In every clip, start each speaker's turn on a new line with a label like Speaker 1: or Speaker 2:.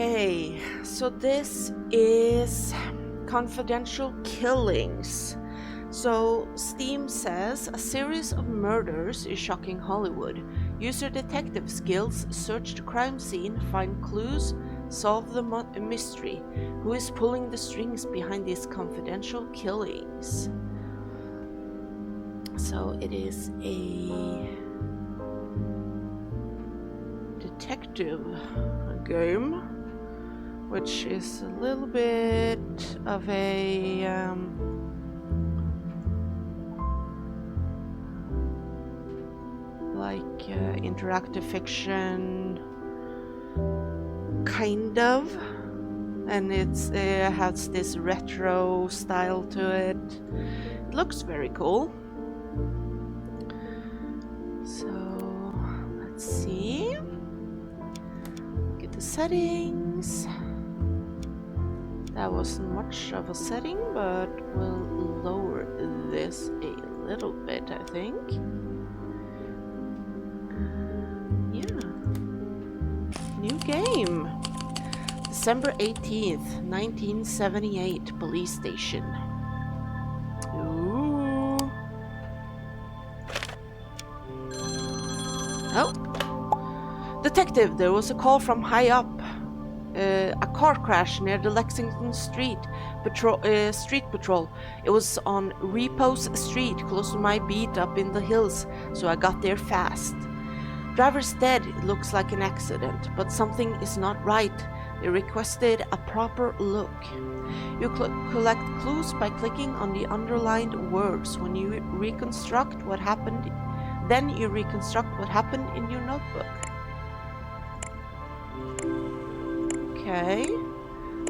Speaker 1: Okay, so this is Confidential Killings. So Steam says a series of murders is shocking Hollywood. Use your detective skills, search the crime scene, find clues, solve the mystery. Who is pulling the strings behind these confidential killings? So it is a detective game, which is a little bit of a interactive fiction kind of, and it has this retro style to it. It looks very cool. So let's see, get the settings. That wasn't much of a setting, but we'll lower this a little bit, I think. New game. December 18th, 1978, police station. Ooh. Oh. Detective, there was a call from high up. A car crash near the Lexington Street patrol. It was on Repose Street, close to my beat up in the hills, so I got there fast. Driver's dead. It looks like an accident, but something is not right. They requested a proper look. You collect clues by clicking on the underlined words. When you reconstruct what happened, then you reconstruct what happened in your notebook. Okay.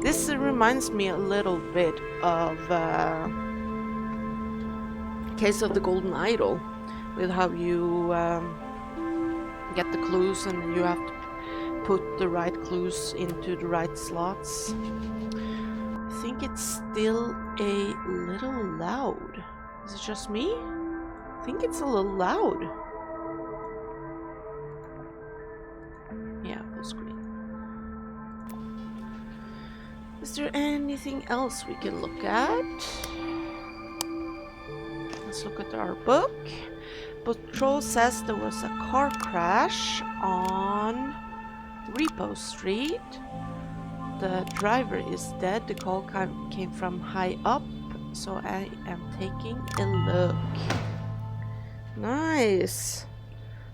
Speaker 1: This reminds me a little bit of Case of the Golden Idol, with how you get the clues and you have to put the right clues into the right slots. I think it's still a little loud. Is it just me? I think it's a little loud. Yeah, full screen. Is there anything else we can look at? Let's look at our book. Patrol says there was a car crash on Repose Street. The driver is dead. The call came from high up, so I am taking a look. Nice.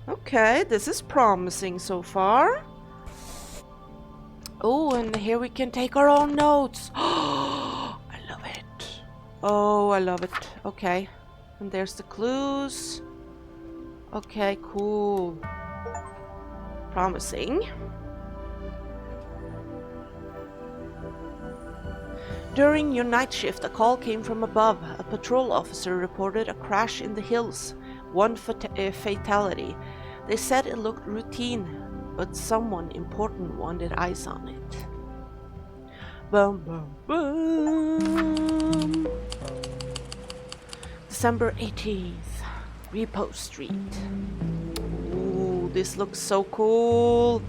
Speaker 1: Okay, this is promising so far. Oh, and here we can take our own notes. I love it. Oh, I love it. Okay, and there's the clues. Okay, cool. Promising. During your night shift, a call came from above. A patrol officer reported a crash in the hills. One fatality. They said it looked routine, but someone important wanted eyes on it. Bum, bum, bum. December 18th. Repose Street. Ooh, this looks so cool.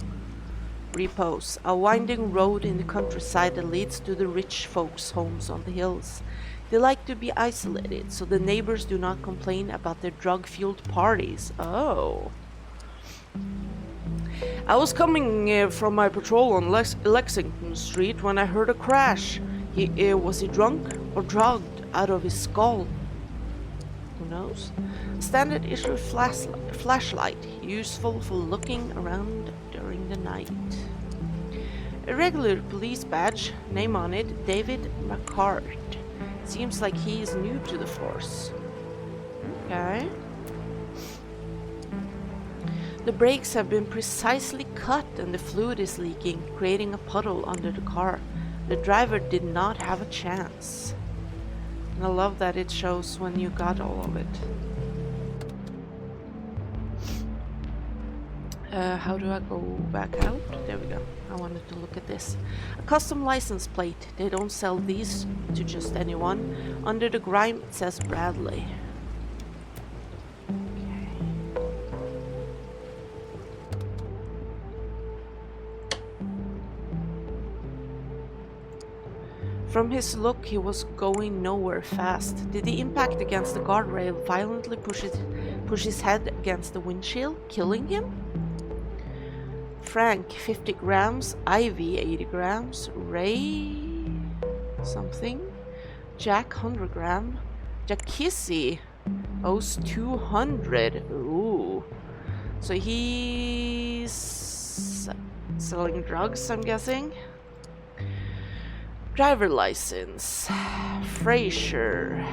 Speaker 1: Repose, a winding road in the countryside that leads to the rich folks' homes on the hills. They like to be isolated, so the neighbors do not complain about their drug-fueled parties. Oh. I was coming from my patrol on Lexington Street when I heard a crash. Was he drunk or drugged out of his skull? Who knows? Standard issue flashlight, useful for looking around during the night. A regular police badge, name on it, David McCart. Seems like he is new to the force. Okay. The brakes have been precisely cut and the fluid is leaking, creating a puddle under the car. The driver did not have a chance. And I love that it shows when you got all of it. How do I go back out? There we go. I wanted to look at this. A custom license plate. They don't sell these to just anyone. Under the grime it says Bradley. From his look, he was going nowhere fast. Did the impact against the guardrail violently push his head against the windshield, killing him? Frank, 50 grams. Ivy, 80 grams. Ray, something. Jack, 100 gram. Jackie owes 200. Ooh. So he's selling drugs, I'm guessing. Driver license. Fraser,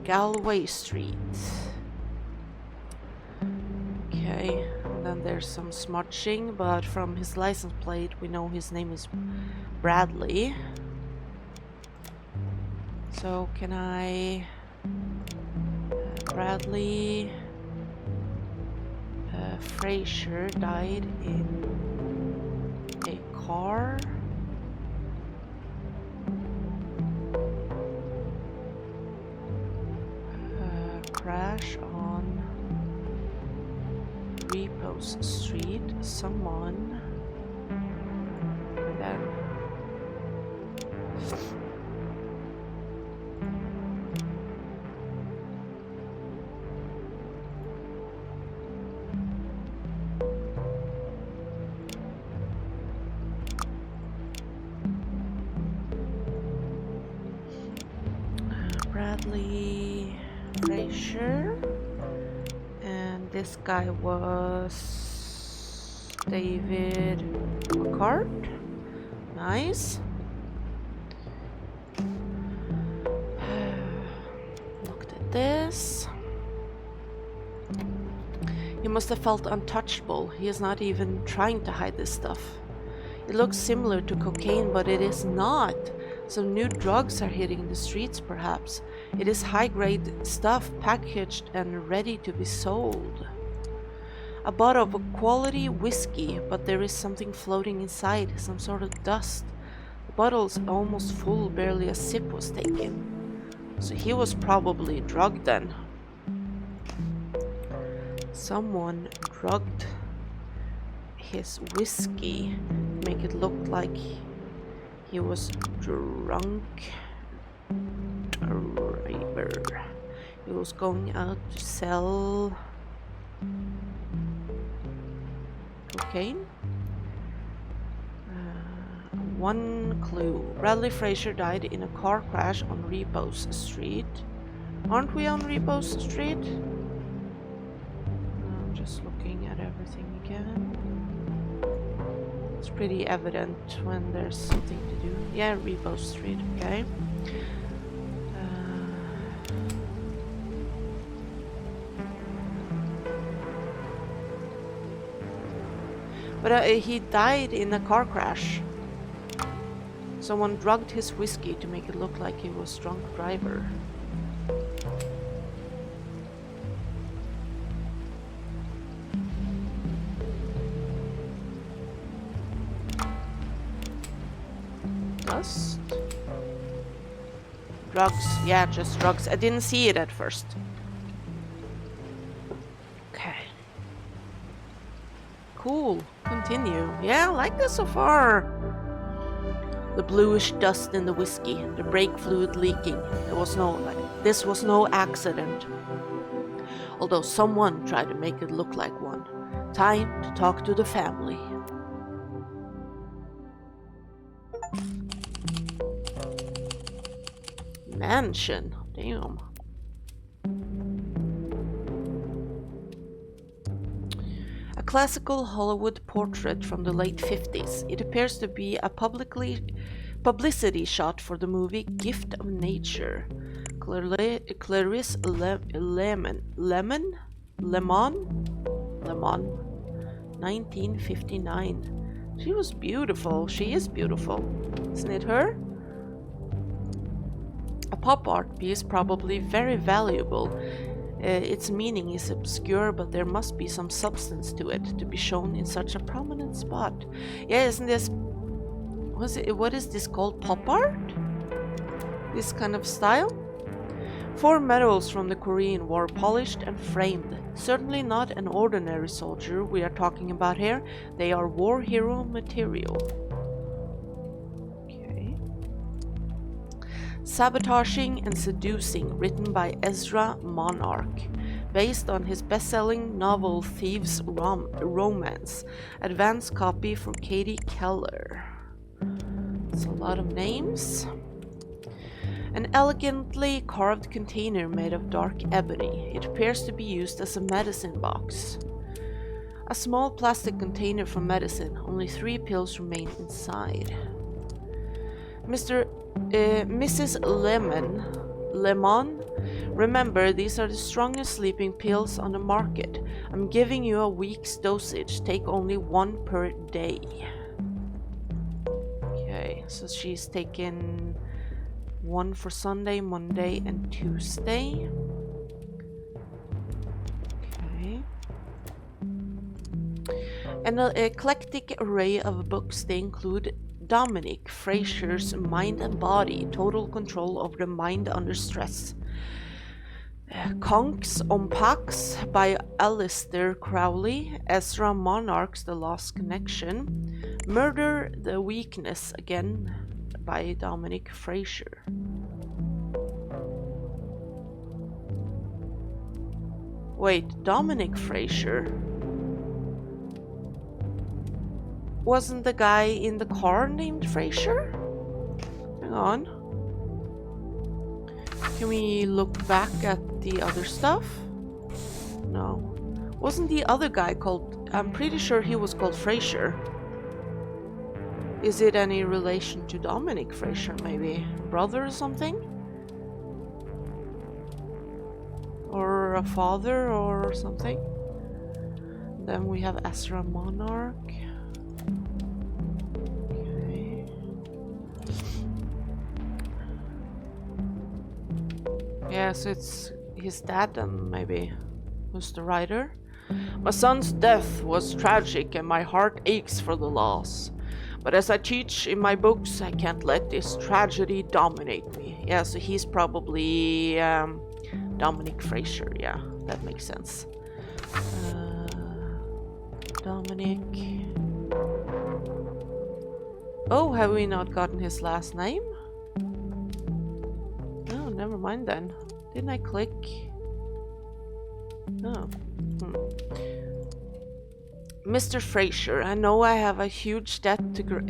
Speaker 1: Galway Street. Okay, and then there's some smudging, but from his license plate we know his name is Bradley. So can I... Bradley... Fraser died in a car. Crash on Repose Street. Someone... And then... Bradley Fraser, and this guy was David McCart. Nice. Looked at this. He must have felt untouchable. He is not even trying to hide this stuff. It looks similar to cocaine, but it is not. Some new drugs are hitting the streets, perhaps. It is high-grade stuff packaged and ready to be sold. A bottle of quality whiskey, but there is something floating inside, some sort of dust. The bottle is almost full, barely a sip was taken. So he was probably drugged then. Someone drugged his whiskey to make it look like he was drunk. Driver. He was going out to sell cocaine. One clue. Bradley Fraser died in a car crash on Repose Street. Aren't we on Repose Street? I'm just looking at everything again. It's pretty evident when there's something to do. Yeah, Repose Street, okay. But he died in a car crash. Someone drugged his whiskey to make it look like he was a drunk driver. Dust? Drugs. Yeah, just drugs. I didn't see it at first. Okay. Cool. Continue. Yeah, I like this so far. The bluish dust in the whiskey, the brake fluid leaking. This was no accident. Although someone tried to make it look like one. Time to talk to the family. Mansion. Damn. A classical Hollywood portrait from the late 50s. It appears to be a publicity shot for the movie Gift of Nature. Clarice Lemon, 1959. She was beautiful. She is beautiful. Isn't it her? A pop art piece, probably very valuable. Its meaning is obscure, but there must be some substance to it to be shown in such a prominent spot. Yeah, isn't this... what is this called? Pop art? This kind of style? 4 medals from the Korean War, polished and framed. Certainly not an ordinary soldier we are talking about here. They are war hero material. Okay. Sabotaging and Seducing, written by Ezra Monarch, based on his best-selling novel Thieves' Romance. Advanced copy for Katie Keller. It's a lot of names. An elegantly carved container made of dark ebony. It appears to be used as a medicine box. A small plastic container for medicine. Only 3 pills remain inside. Mrs. Lemon, remember, these are the strongest sleeping pills on the market. I'm giving you a week's dosage. Take only 1 per day. Okay, so she's taken 1 for Sunday, Monday, and Tuesday. Okay. An eclectic array of books. They include Dominic Fraser's Mind and Body, Total Control of the Mind Under Stress. Conks on Pax by Alistair Crowley. Ezra Monarch's The Lost Connection. Murder the Weakness Again by Dominic Fraser. Wait, Dominic Fraser? Wasn't the guy in the car named Fraser? Hang on. Can we look back at the other stuff? No. Wasn't the other guy called... I'm pretty sure he was called Fraser. Is it any relation to Dominic Fraser, maybe? Brother or something? Or a father or something? Then we have Ezra Monarch. Okay. Yeah, so it's his dad then, maybe. Who's the writer? My son's death was tragic and my heart aches for the loss. But as I teach in my books, I can't let this tragedy dominate me. Yeah, so he's probably Dominic Fraser. Yeah, that makes sense. Dominic. Oh, have we not gotten his last name? No, never mind then. Didn't I click? No. Mr. Fraser, I know I have a huge debt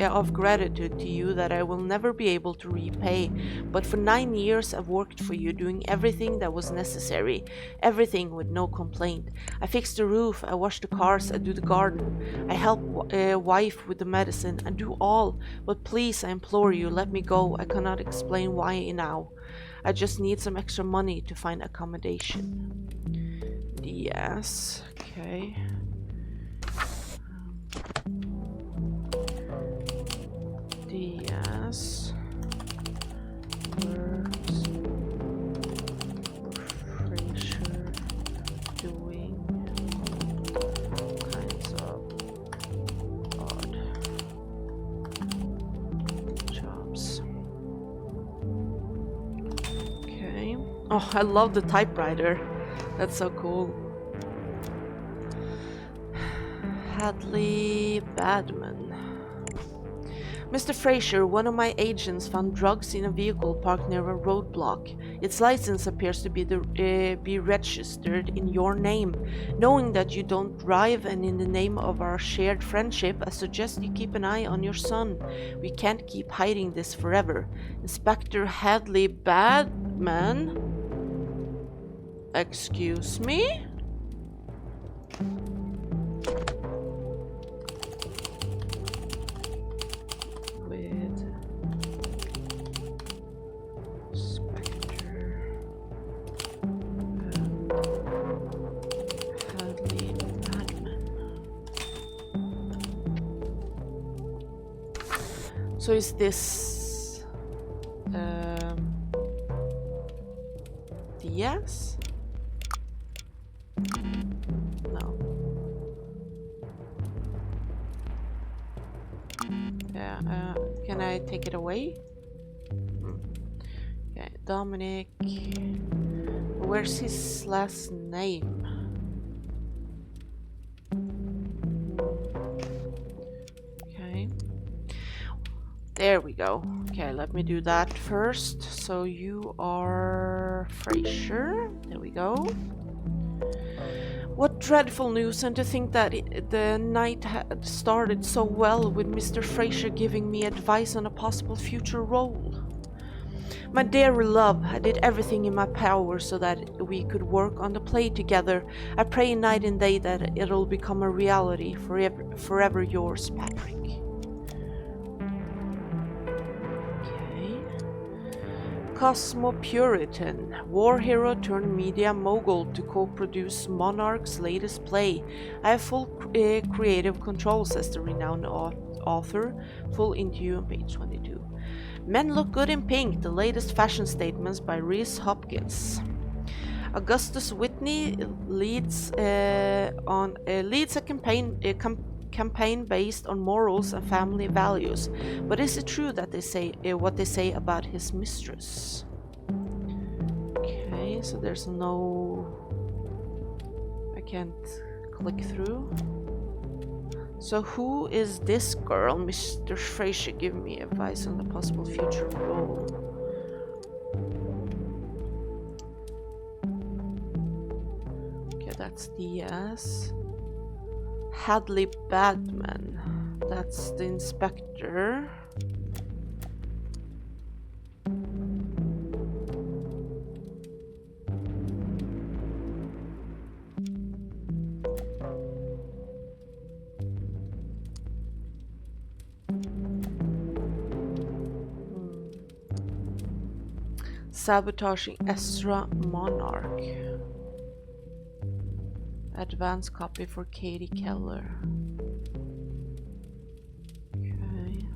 Speaker 1: of gratitude to you that I will never be able to repay, but for 9 years I've worked for you, doing everything that was necessary, everything with no complaint. I fix the roof, I wash the cars, I do the garden, I help wife with the medicine, I do all, but please, I implore you, let me go. I cannot explain why now. I just need some extra money to find accommodation. Yes, okay. Diaz works Fraser doing kinds of odd jobs. Okay. Oh, I love the typewriter. That's so cool. Hadley Badman. Mr. Fraser, one of my agents found drugs in a vehicle parked near a roadblock. Its license appears to be registered in your name. Knowing that you don't drive and in the name of our shared friendship, I suggest you keep an eye on your son. We can't keep hiding this forever. Inspector Hadley Badman? Excuse me? So is this Diaz? No. Yeah, can I take it away? Okay, Dominic. Where's his last name? There we go. Okay, let me do that first. So you are Fraser. There we go. What dreadful news, and to think that the night had started so well with Mr. Fraser giving me advice on a possible future role. My dear love, I did everything in my power so that we could work on the play together. I pray night and day that it'll become a reality. Forever yours, Patrick. Cosmopuritan, war hero turned media mogul to co-produce Monarch's latest play. I have full creative control, says the renowned author. Full interview on page 22. Men look good in pink, the latest fashion statements by Reese Hopkins. Augustus Whitney leads a campaign based on morals and family values. But is it true that they say what they say about his mistress? Okay, so there's no... I can't click through. So who is this girl? Mr. Fraser giving me advice on the possible future role. Okay, that's Diaz. Hadley Badman, that's the inspector. Sabotaging Ezra Monarch. Advanced copy for Katie Keller. Okay.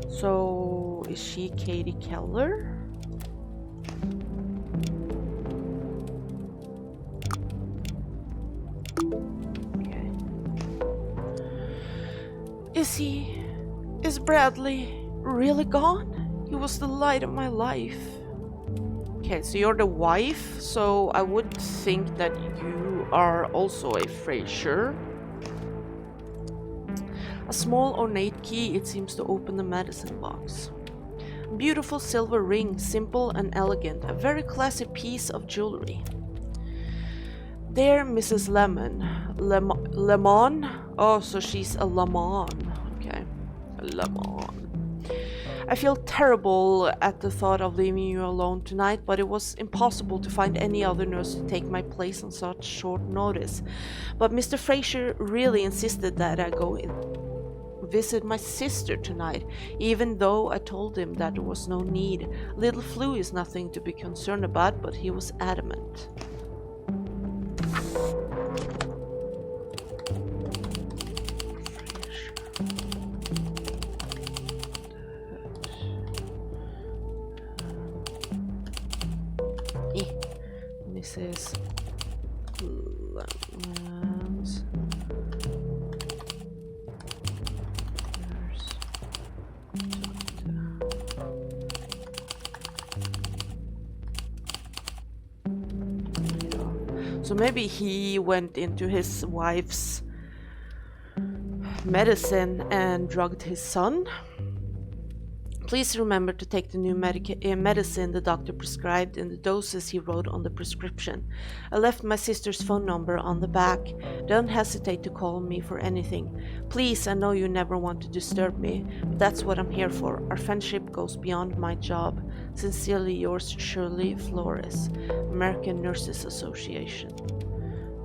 Speaker 1: So, is she Katie Keller? Okay. Is Bradley really gone? He was the light of my life. Okay, so you're the wife, so I would think that you are also a Fraser. A small ornate key, it seems to open the medicine box. Beautiful silver ring, simple and elegant, a very classy piece of jewelry. Dear Mrs. Lemon? Oh, so she's a Lemon. Okay, a Lemon. I feel terrible at the thought of leaving you alone tonight, but it was impossible to find any other nurse to take my place on such short notice. But Mr. Fraser really insisted that I go visit my sister tonight, even though I told him that there was no need. Little flu is nothing to be concerned about, but he was adamant. Mrs. Lemons. So maybe he went into his wife's medicine and drugged his son. Please remember to take the new medicine the doctor prescribed and the doses he wrote on the prescription. I left my sister's phone number on the back. Don't hesitate to call me for anything. Please, I know you never want to disturb me, but that's what I'm here for. Our friendship goes beyond my job. Sincerely yours, Shirley Flores, American Nurses Association.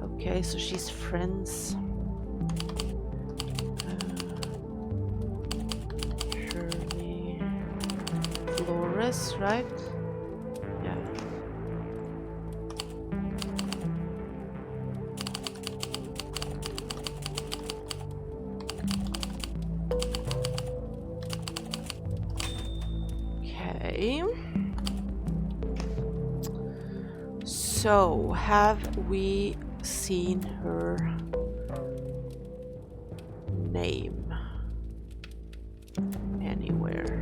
Speaker 1: Okay, so she's friends. Flores, right? Yeah. Okay. So, have we seen her name anywhere?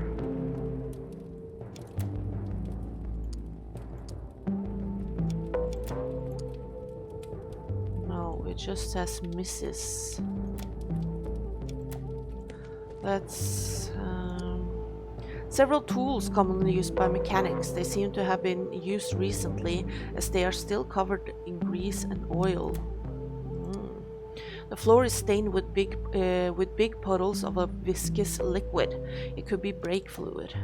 Speaker 1: It just says Mrs. Let's... Several tools commonly used by mechanics. They seem to have been used recently as they are still covered in grease and oil. The floor is stained with big puddles of a viscous liquid. It could be brake fluid.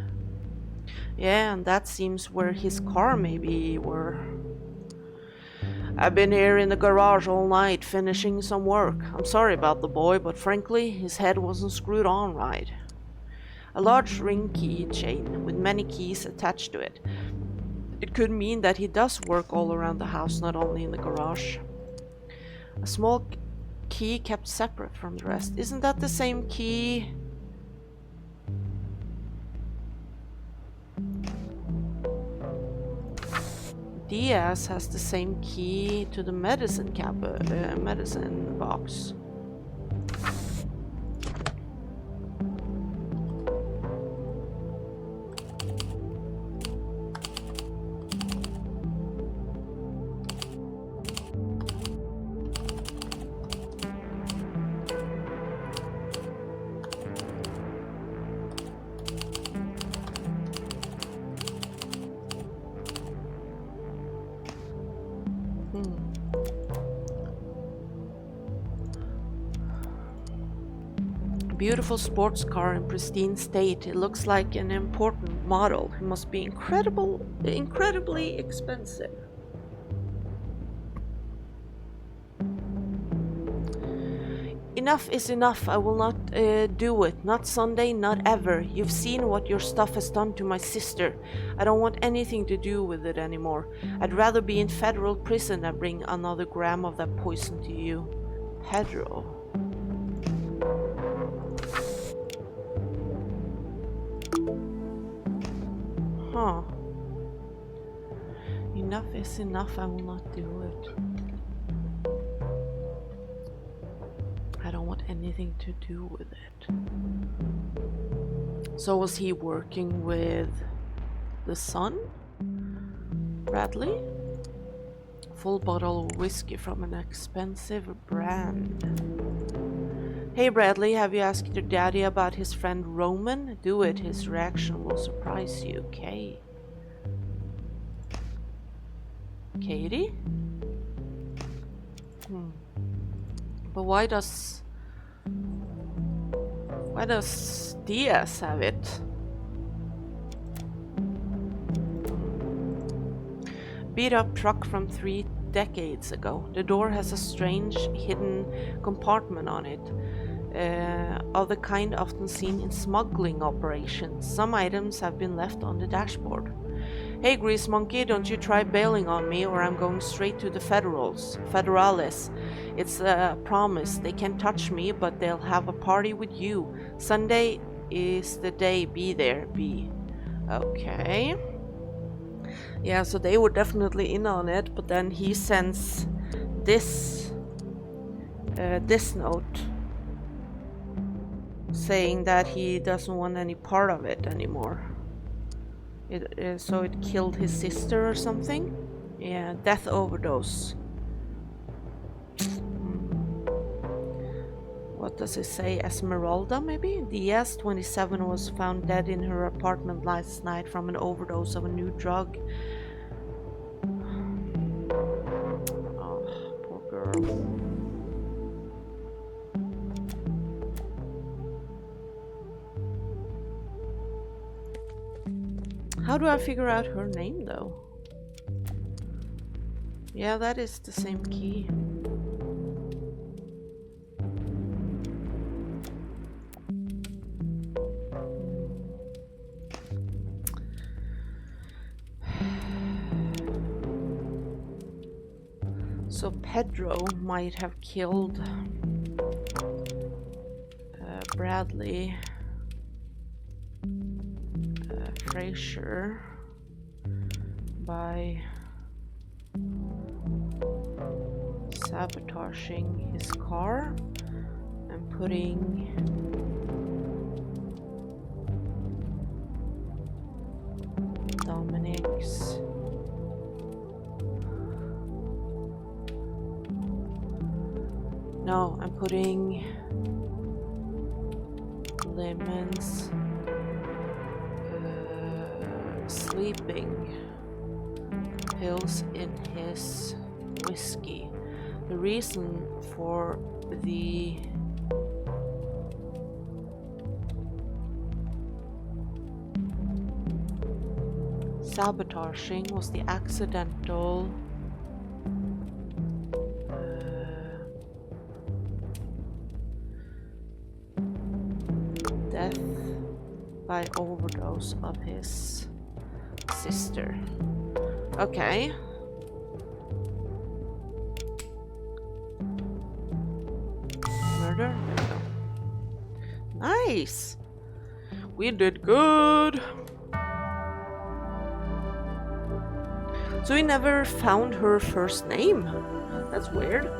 Speaker 1: Yeah, and that seems where his car maybe were. I've been here in the garage all night finishing some work. I'm sorry about the boy, but frankly, his head wasn't screwed on right. A large ring keychain with many keys attached to it. It could mean that he does work all around the house, not only in the garage. A small key kept separate from the rest. Isn't that the same key? Diaz has the same key to the medicine medicine box. Beautiful sports car in pristine state. It looks like an important model. It must be incredibly expensive. Enough is enough. I will not do it. Not Sunday, not ever. You've seen what your stuff has done to my sister. I don't want anything to do with it anymore. I'd rather be in federal prison than bring another gram of that poison to you. Pedro. Huh. Enough is enough. I will not do it. I don't want anything to do with it. So was he working with the son? Bradley? Full bottle of whiskey from an expensive brand. Hey Bradley, have you asked your daddy about his friend Roman? Do it, his reaction will surprise you. Okay. Katie? But why does Diaz have it? Beat up truck from 3 decades ago. The door has a strange hidden compartment on it. Of the kind often seen in smuggling operations. Some items have been left on the dashboard. Hey Grease Monkey, don't you try bailing on me or I'm going straight to the Federales. It's a promise. They can't touch me, but they'll have a party with you. Sunday is the day. Be there, be. Okay. Yeah, so they were definitely in on it, but then he sends this note saying that he doesn't want any part of it anymore. So it killed his sister or something? Yeah, death overdose. What does it say? Esmeralda, maybe? Diaz, 27, was found dead in her apartment last night from an overdose of a new drug. Oh, poor girl. How do I figure out her name, though? Yeah, that is the same key. So Pedro might have killed Bradley. Fraser by sabotaging his car and putting Dominic's I'm putting lemons, sleeping pills in his whiskey. The reason for the sabotaging was the accidental death by overdose of his sister. Okay. Murder? There we go. Nice! We did good! So we never found her first name. That's weird.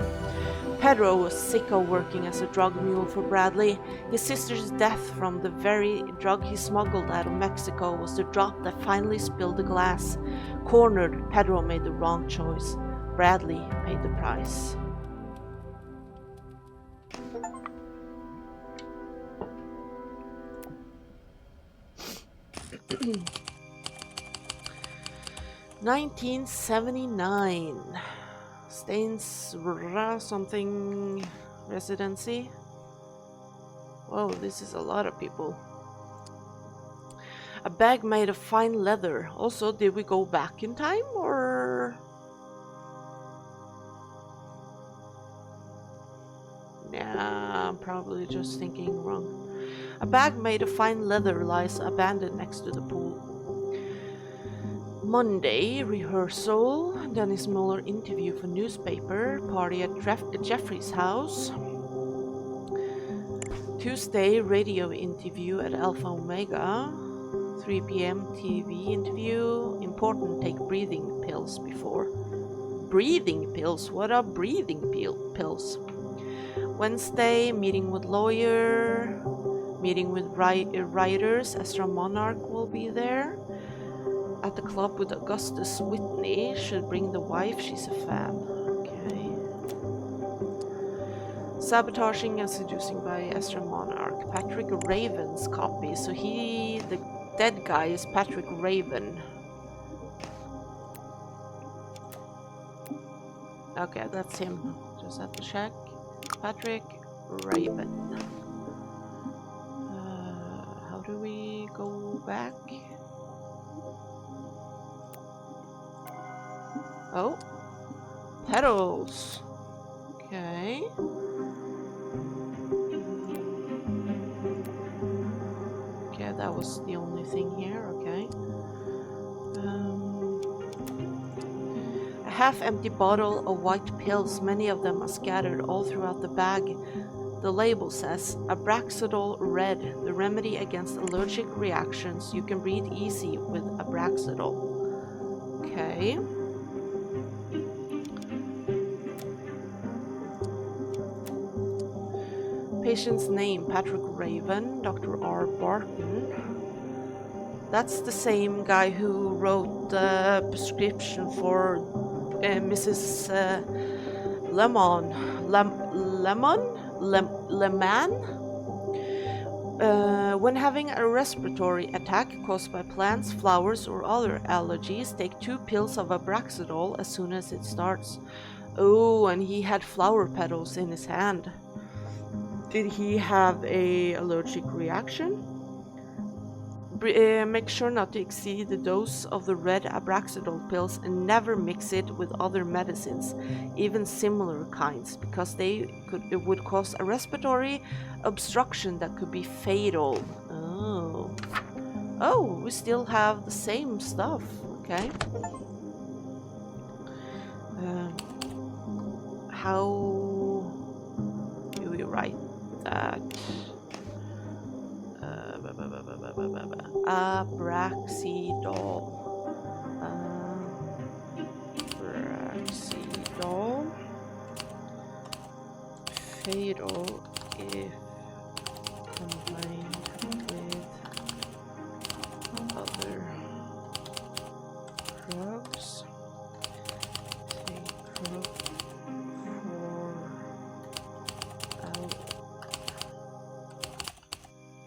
Speaker 1: Pedro was sick of working as a drug mule for Bradley. His sister's death from the very drug he smuggled out of Mexico was the drop that finally spilled the glass. Cornered, Pedro made the wrong choice. Bradley paid the price. (1979) Stains something residency. Whoa, this is a lot of people. A bag made of fine leather. Also, did we go back in time or? Nah, I'm probably just thinking wrong. A bag made of fine leather lies abandoned next to the pool. Monday, rehearsal, Dennis Muller interview for newspaper, party at Jeffrey's house. Tuesday, radio interview at Alpha Omega. 3 p.m. TV interview. Important, take breathing pills before. Breathing pills? What are breathing pills? Wednesday, meeting with lawyer. Meeting with writers. Astra Monarch will be there. At the club with Augustus Whitney. Should bring the wife, she's a fan. Okay. Sabotaging and seducing by Astra Monarch. Patrick Raven's copy. So the dead guy is Patrick Raven. Okay, that's him. Just have to check. Patrick Raven. How do we go back? Oh, petals. Okay. Okay, that was the only thing here. Okay. A half-empty bottle of white pills. Many of them are scattered all throughout the bag. The label says Abraxadol Red, the remedy against allergic reactions. You can breathe easy with Abraxadol. Okay. Patient's name, Patrick Raven, Dr. R. Barton. That's the same guy who wrote the prescription for Mrs. Lemon. When having a respiratory attack caused by plants, flowers, or other allergies, take 2 pills of Abraxadol as soon as it starts. Oh, and he had flower petals in his hand. Did he have a allergic reaction? Make sure not to exceed the dose of the red Abraxadol pills and never mix it with other medicines, even similar kinds, because it would cause a respiratory obstruction that could be fatal. Oh. Oh, we still have the same stuff. Okay. How do we write that? Abraxidol. Abraxidol. Fatal if combined with other drugs. Take drug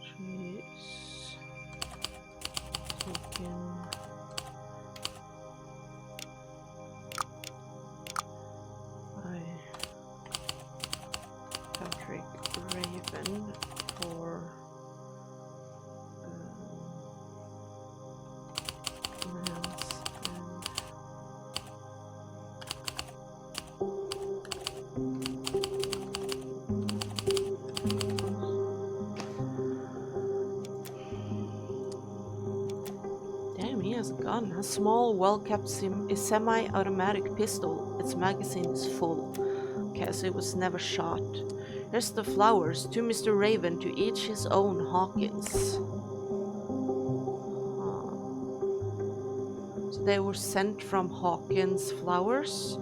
Speaker 1: for has a gun. A small, well-kept semi-automatic pistol. Its magazine is full. Okay, so it was never shot. Here's the flowers. To Mr. Raven, to each his own, Hawkins. So they were sent from Hawkins flowers.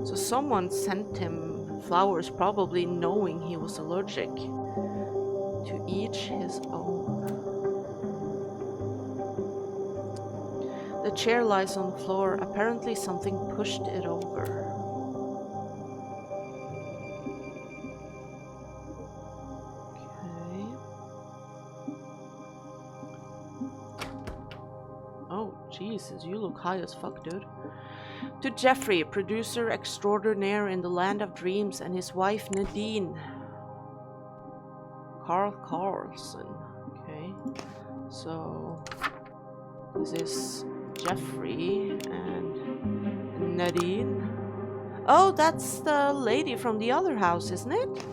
Speaker 1: So someone sent him flowers, probably knowing he was allergic. To each his own. The chair lies on the floor. Apparently something pushed it over. Okay. Oh, Jesus, you look high as fuck, dude. To Jeffrey, producer extraordinaire in the land of dreams, and his wife Nadine. Carl Carlson. Okay. So this is Jeffrey and Nadine. Oh, that's the lady from the other house, isn't it?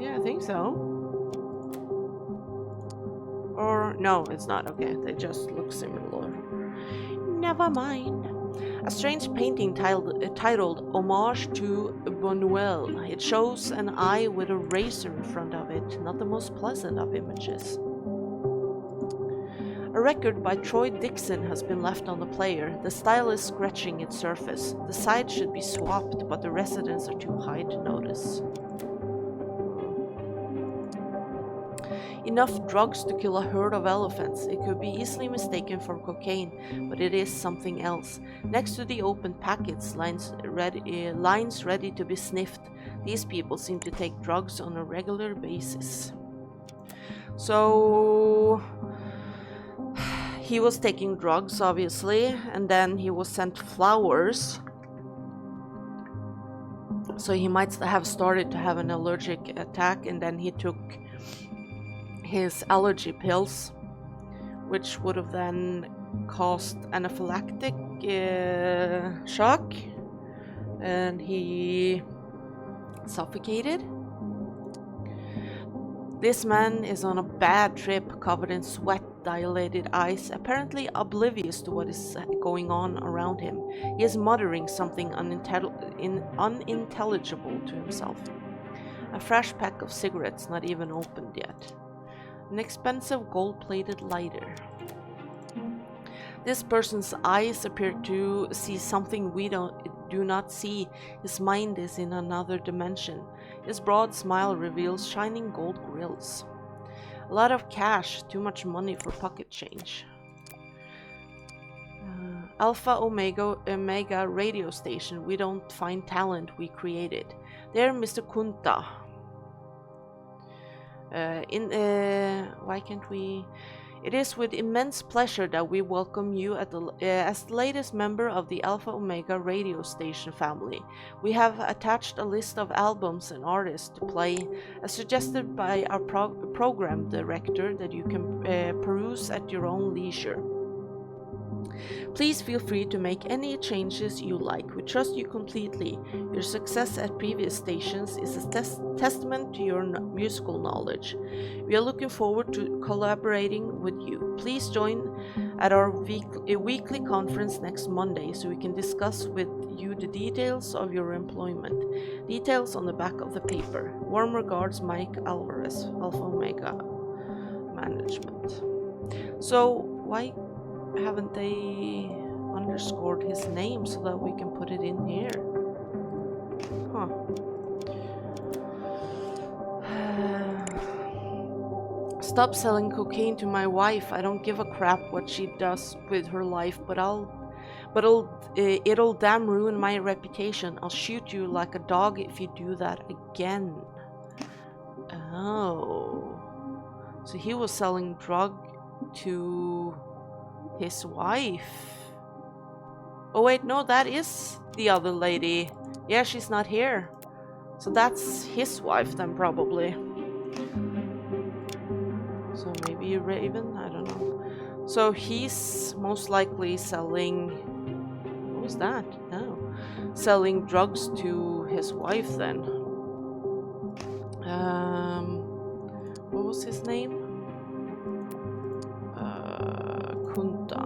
Speaker 1: Yeah, I think so. Or no, it's not. Okay, they just look similar. Never mind. A strange painting titled Homage to Buñuel. It shows an eye with a razor in front of it, not the most pleasant of images. A record by Troy Dixon has been left on the player. The style is scratching its surface. The sides should be swapped, but the residents are too high to notice. Enough drugs to kill a herd of elephants. It could be easily mistaken for cocaine, but it is something else. Next to the open packets, lines ready to be sniffed. These people seem to take drugs on a regular basis. So he was taking drugs, obviously, and then he was sent flowers. So he might have started to have an allergic attack, and then he took his allergy pills, which would have then caused anaphylactic shock, and he suffocated. This man is on a bad trip, covered in sweat, dilated eyes, apparently oblivious to what is going on around him. He is muttering something unintelligible to himself. A fresh pack of cigarettes, not even opened yet. An expensive gold-plated lighter. This person's eyes appear to see something we do not see. His mind is in another dimension. His broad smile reveals shining gold grills. A lot of cash, too much money for pocket change. Alpha Omega radio station. We don't find talent, we create it. There, Mr. Kunta. Why can't we? It is with immense pleasure that we welcome you as the latest member of the Alpha Omega radio station family. We have attached a list of albums and artists to play, as suggested by our program director, that you can peruse at your own leisure. Please feel free to make any changes you like. We trust you completely. Your success at previous stations is a testament to your musical knowledge. We are looking forward to collaborating with you. Please join at our weekly conference next Monday so we can discuss with you the details of your employment. Details on the back of the paper. Warm regards, Mike Alvarez, Alpha Omega Management. So, why haven't they underscored his name so that we can put it in here? Huh. Stop selling cocaine to my wife. I don't give a crap what she does with her life, but it'll damn ruin my reputation. I'll shoot you like a dog if you do that again. Oh. So he was selling drug to his wife. Oh wait, no, that is the other lady. Yeah, she's not here. So that's his wife then, probably. So maybe Raven? I don't know. So he's most likely selling... What was that? Oh. selling drugs to his wife then. What was his name? Kunta.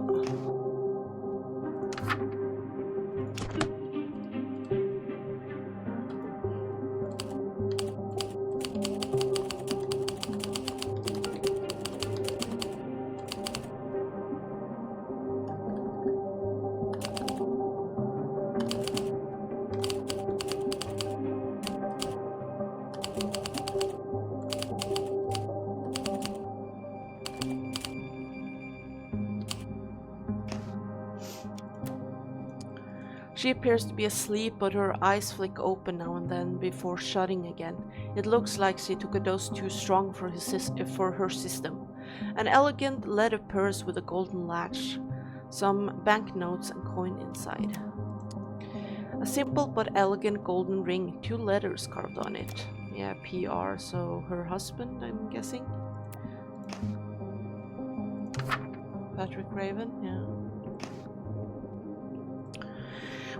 Speaker 1: She appears to be asleep, but her eyes flick open now and then before shutting again. It looks like she took a dose too strong for her system. An elegant leather purse with a golden latch. Some banknotes and coin inside. A simple but elegant golden ring, 2 letters carved on it. Yeah, PR, so her husband, I'm guessing. Patrick Raven, yeah.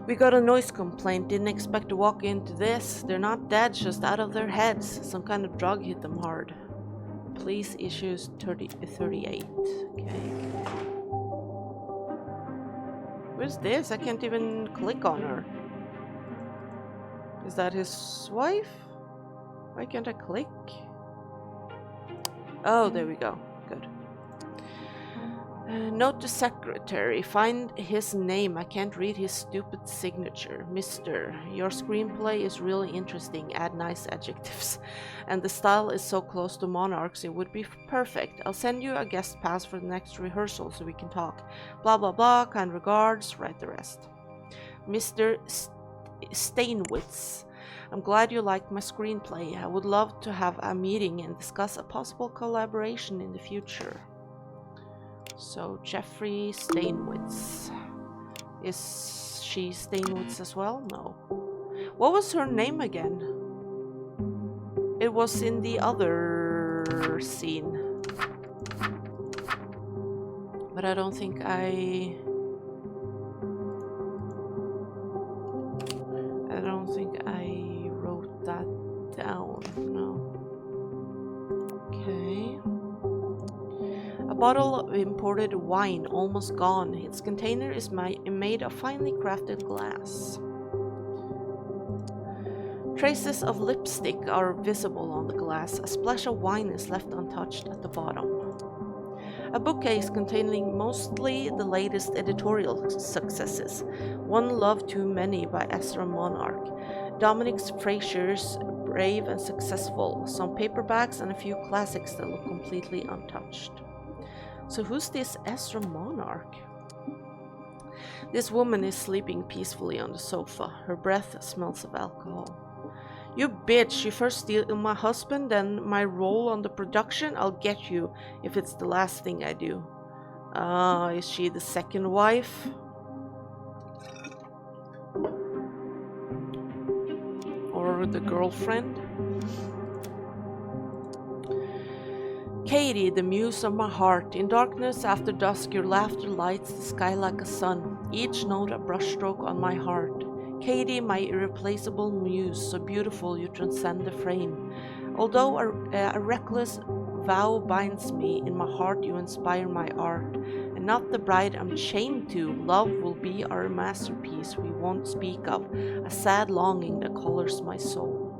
Speaker 1: We got a noise complaint, didn't expect to walk into this. They're not dead, just out of their heads. Some kind of drug hit them hard. Police issues 38. Okay. Where's this? I can't even click on her. Is that his wife? Why can't I click? Oh, there we go. Good. Note to secretary. Find his name. I can't read his stupid signature. Mister, your screenplay is really interesting. Add nice adjectives. And the style is so close to Monarch's, it would be perfect. I'll send you a guest pass for the next rehearsal so we can talk. Blah blah blah. Kind regards. Write the rest. Mr. Steinwitz. I'm glad you liked my screenplay. I would love to have a meeting and discuss a possible collaboration in the future. So, Jeffrey Steinwitz. Is she Steinwitz as well? No. What was her name again? It was in the other scene. But I don't think I wrote that down. No. Okay. A bottle of imported wine, almost gone. Its container is made of finely crafted glass. Traces of lipstick are visible on the glass. A splash of wine is left untouched at the bottom. A bookcase containing mostly the latest editorial successes. One Love Too Many by Ezra Monarch. Dominic Frazier's Brave and Successful. Some paperbacks and a few classics that look completely untouched. So who's this Ezra Monarch? This woman is sleeping peacefully on the sofa. Her breath smells of alcohol. You bitch, you first steal my husband, then my role on the production? I'll get you if it's the last thing I do. Is she the second wife? Or the girlfriend? Katie, the muse of my heart. In darkness after dusk, your laughter lights the sky like a sun. Each note a brushstroke on my heart. Katie, my irreplaceable muse, so beautiful you transcend the frame. Although a reckless vow binds me, in my heart you inspire my art. And not the bride I'm chained to, love will be our masterpiece we won't speak of, a sad longing that colors my soul.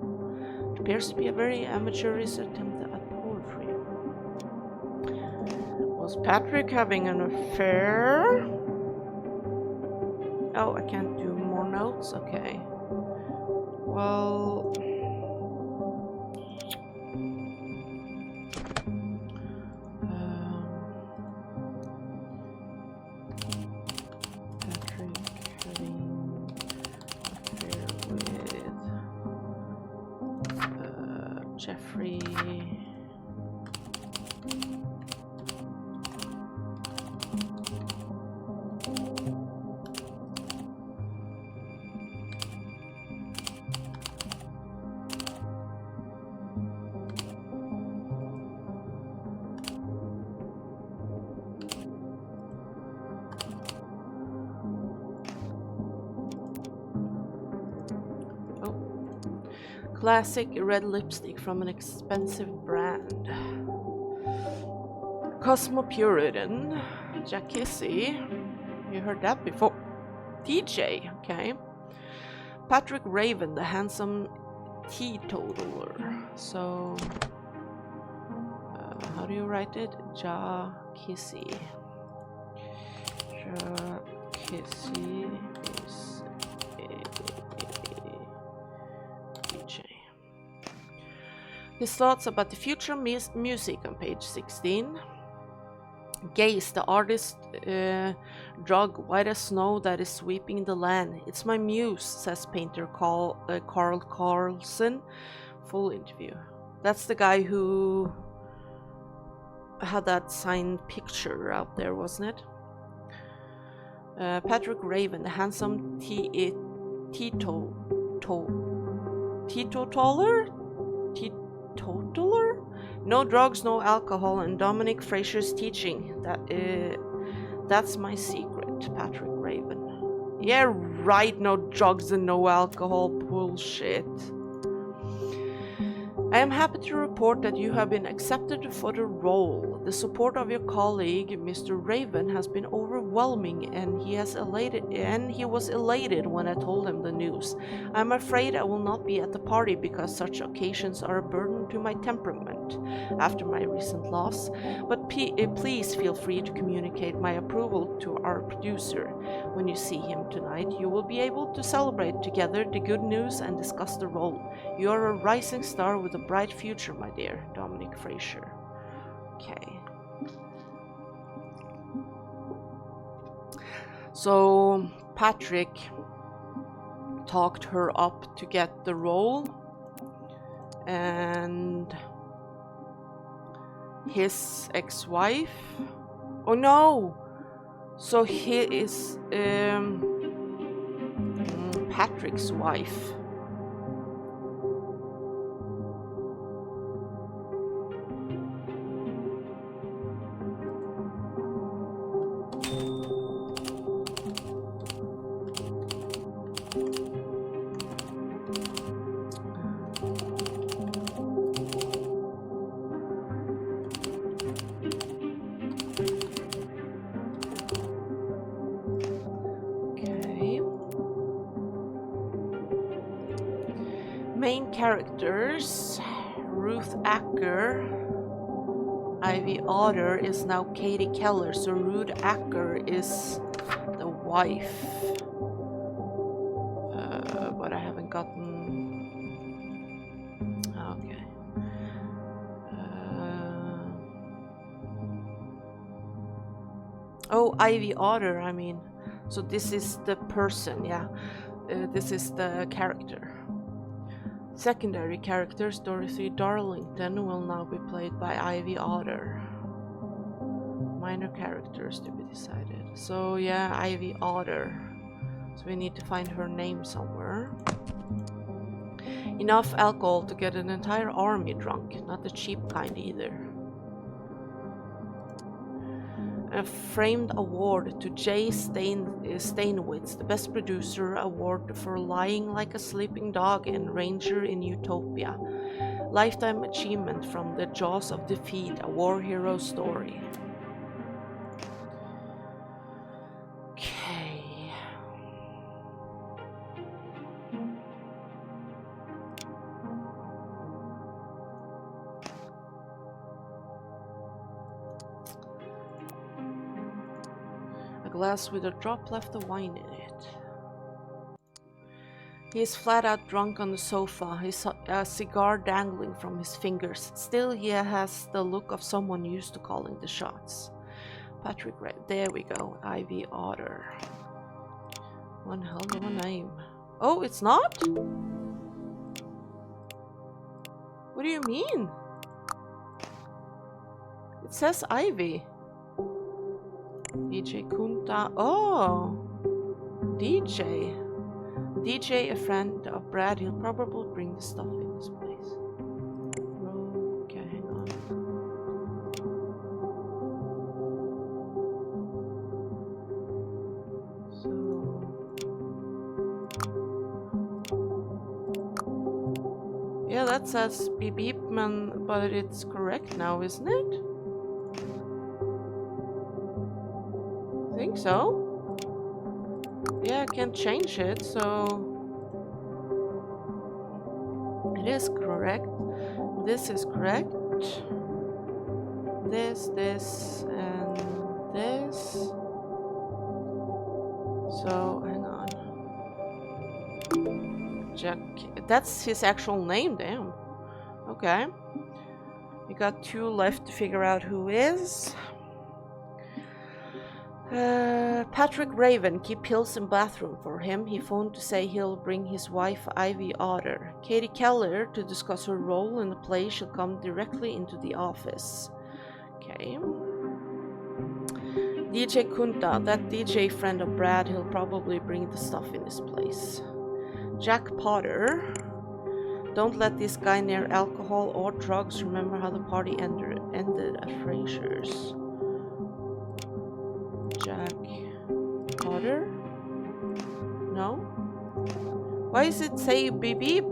Speaker 1: It appears to be a very amateurish attempt at poetry. Was Patrick having an affair? Oh, I can't do more notes? Okay. Well... Patrick having an affair with Jeffrey... Classic red lipstick from an expensive brand. Cosmopuritan. Jackie. You heard that before. DJ, okay. Patrick Raven, the handsome teetotaler. So, how do you write it? Jackie. Jackie is DJ. His thoughts about the future music on page 16. Gaze, the artist drug white as snow that is sweeping the land. It's my muse, says painter Carl Carlson. Full interview. That's the guy who had that signed picture out there, wasn't it? Patrick Raven, the handsome teetotaler? No drugs, no alcohol, and Dominic Fraser's teaching. That's my secret, Patrick Raven. Yeah, right, no drugs and no alcohol. Bullshit. I am happy to report that you have been accepted for the role. The support of your colleague, Mr. Raven, has been overwhelming, and he was elated when I told him the news. I'm afraid I will not be at the party because such occasions are a burden to my temperament after my recent loss, but please feel free to communicate my approval to our producer. When you see him tonight, you will be able to celebrate together the good news and discuss the role. You are a rising star with a bright future, my dear. Dominic Fraser. Okay. So Patrick talked her up to get the role, and his ex-wife. Oh no! So he is Patrick's wife. Main characters: Ruth Acker. Ivy Otter is now Katie Keller, so Ruth Acker is the wife. But I haven't gotten... Okay. Oh, Ivy Otter, I mean. So this is the person, yeah. This is the character. Secondary characters: Dorothy Darlington will now be played by Ivy Otter. Minor characters to be decided. So yeah, Ivy Otter. So we need to find her name somewhere. Enough alcohol to get an entire army drunk, not the cheap kind either. A framed award to Jay Steinwitz, the Best Producer Award for Lying Like a Sleeping Dog and Ranger in Utopia. Lifetime Achievement from The Jaws of Defeat, a war hero story. Okay. Glass with a drop left of wine in it. He is flat out drunk on the sofa, his cigar dangling from his fingers. Still, he has the look of someone used to calling the shots. Patrick Red. There we go. Ivy Otter. One hell of a name. Oh, it's not? What do you mean? It says Ivy. DJ Kunta. Oh, DJ. DJ, a friend of Brad. He'll probably bring the stuff in this place. Okay, hang on. So Yeah, that says beep beep, man, but it's correct now, isn't it? I think so. Yeah, I can't change it, so it is correct. This is correct. This, and this. So, hang on. Jack. That's his actual name, damn. Okay. We got 2 left to figure out who is. Patrick Raven, keep pills in bathroom for him. He phoned to say he'll bring his wife Ivy Otter. Katie Keller, to discuss her role in the play, she'll come directly into the office. Okay. DJ Kunta, that DJ friend of Brad, he'll probably bring the stuff in his place. Jack Potter, don't let this guy near alcohol or drugs. Remember how the party ended at Fraser's. Jack Potter? No? Why does it say beep beep?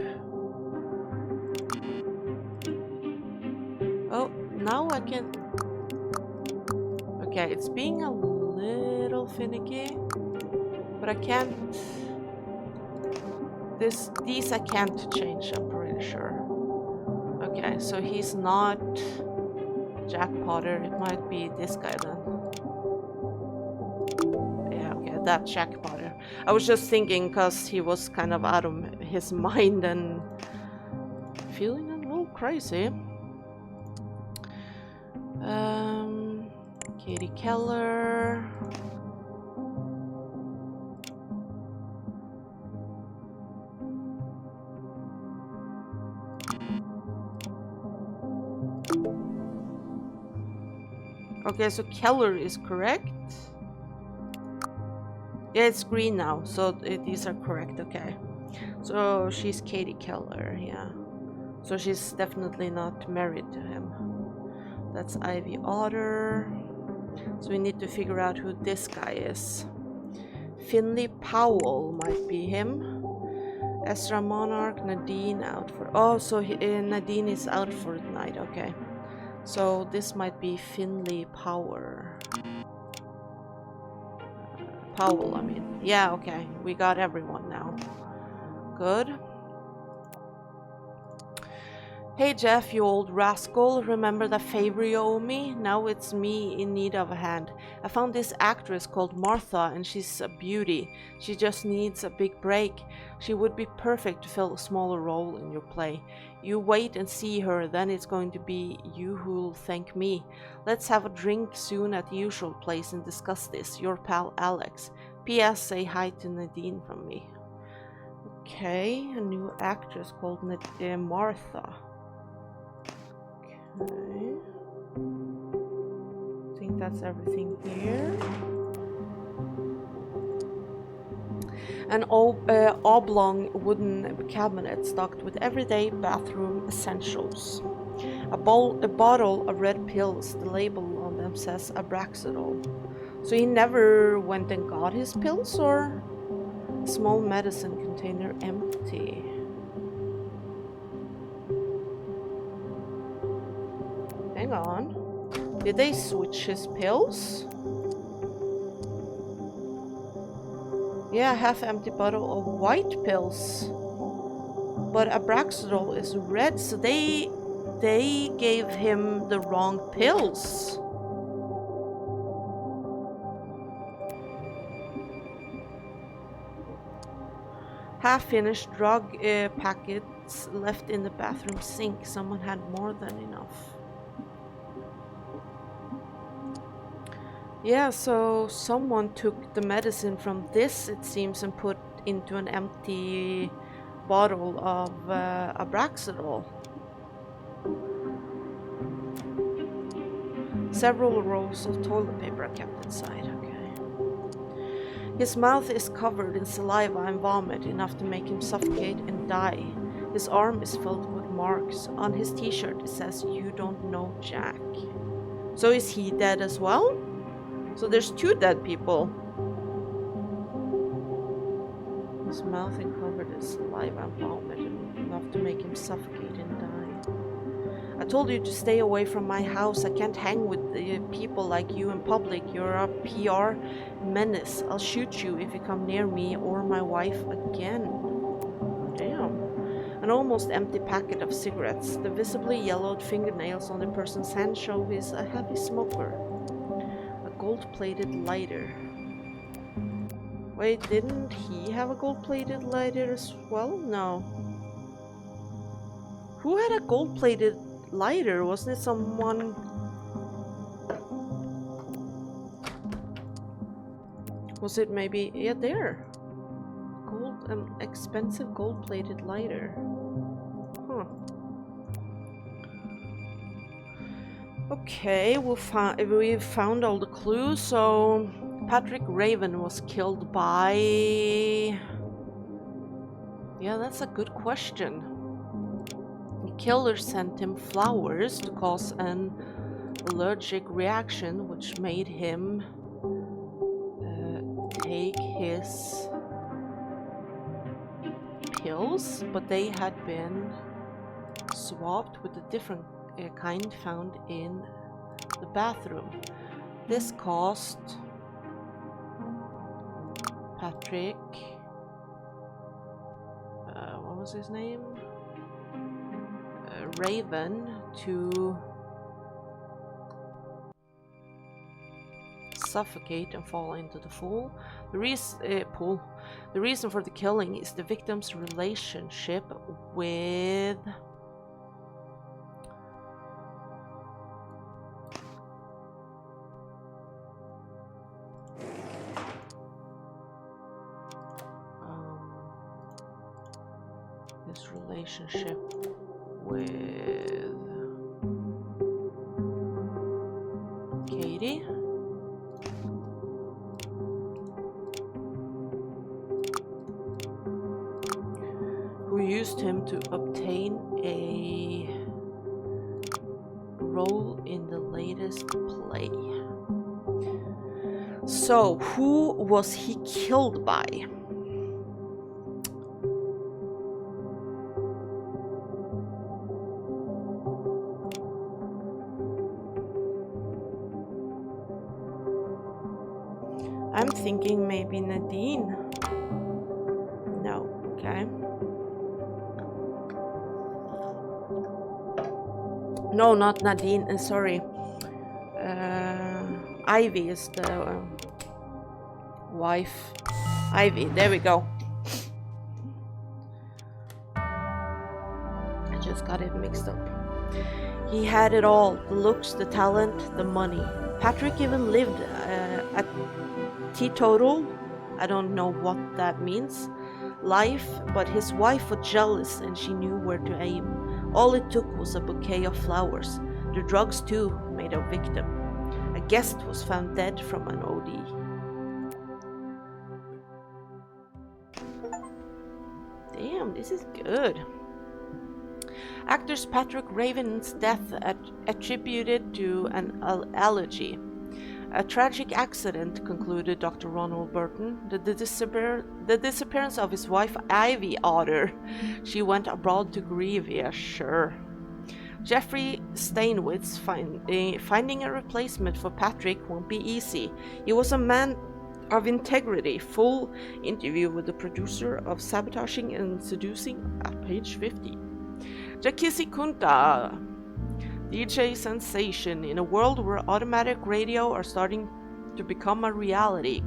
Speaker 1: Oh, now I can... Okay, it's being a little finicky, but I can't... These I can't change, I'm pretty sure. Okay, so he's not Jack Potter. It might be this guy then. Yeah, okay, that's Jack Potter. I was just thinking because he was kind of out of his mind and feeling a little crazy. Katie Keller. Okay, so Keller is correct. Yeah, it's green now, so these are correct, okay. So she's Katie Keller, yeah. So she's definitely not married to him. That's Ivy Otter. So we need to figure out who this guy is. Finley Powell might be him. Ezra Monarch, Nadine out for... Oh, so Nadine is out for the night, okay. So this might be Finley Powell, I mean. Yeah, okay. We got everyone now. Good. Hey Jeff, you old rascal. Remember that favor you owe me? Now it's me in need of a hand. I found this actress called Martha and she's a beauty. She just needs a big break. She would be perfect to fill a smaller role in your play. You wait and see her, then it's going to be you who'll thank me. Let's have a drink soon at the usual place and discuss this. Your pal Alex. P.S. Say hi to Nadine from me. Okay, a new actress called Martha. Okay. I think that's everything here. An oblong wooden cabinet stocked with everyday bathroom essentials. A bottle of red pills. The label on them says Abraxadol. So he never went and got his pills, or a small medicine container empty. Hang on. Did they switch his pills? Yeah, half-empty bottle of white pills. But Abraxadol is red, so they gave him the wrong pills. Half-finished drug packets left in the bathroom sink. Someone had more than enough. Yeah, so someone took the medicine from this, it seems, and put into an empty bottle of Abraxadol. Several rolls of toilet paper are kept inside, okay. His mouth is covered in saliva and vomit, enough to make him suffocate and die. His arm is filled with marks. On his t-shirt it says, "You don't know Jack." So is he dead as well? So there's 2 dead people. His mouth and covered in saliva and vomit, enough to make him suffocate and die. I told you to stay away from my house. I can't hang with people like you in public. You're a PR menace. I'll shoot you if you come near me or my wife again. Damn. An almost empty packet of cigarettes. The visibly yellowed fingernails on the person's hand show he's a heavy smoker. A gold-plated lighter. Wait, didn't he have a gold-plated lighter as well? No. Who had a gold-plated lighter? Wasn't it someone... Was it maybe... Yeah, there. Expensive gold-plated lighter. Huh. Okay, we've found all the clues, so... Patrick Raven was killed by... Yeah, that's a good question. The killer sent him flowers to cause an allergic reaction, which made him take his pills, but they had been swapped with a different kind found in the bathroom. This caused Patrick, what was his name? Raven to suffocate and fall into the pool. The reason for the killing is the victim's relationship with his relationship with Katie. Who used him to obtain a role in the latest play. So, who was he killed by? I'm thinking maybe Nadine. No, okay. No, not Nadine, sorry. Ivy is the wife. Ivy, there we go. I just got it mixed up. He had it all, the looks, the talent, the money. Patrick even lived at teetotal, I don't know what that means, life, but his wife was jealous and she knew where to aim. All it took was a bouquet of flowers. The drugs too made a victim. A guest was found dead from an OD. Damn, this is good. Actors Patrick Raven's death attributed to an allergy. A tragic accident, concluded Dr. Ronald Burton. The disappearance of his wife, Ivy Otter. She went abroad to grieve, yeah, sure. Jeffrey Steinwitz finding a replacement for Patrick won't be easy. He was a man of integrity. Full interview with the producer of Sabotaging and Seducing at page 50. Jakisi Kunta. DJ sensation in a world where automatic radio are starting to become a reality.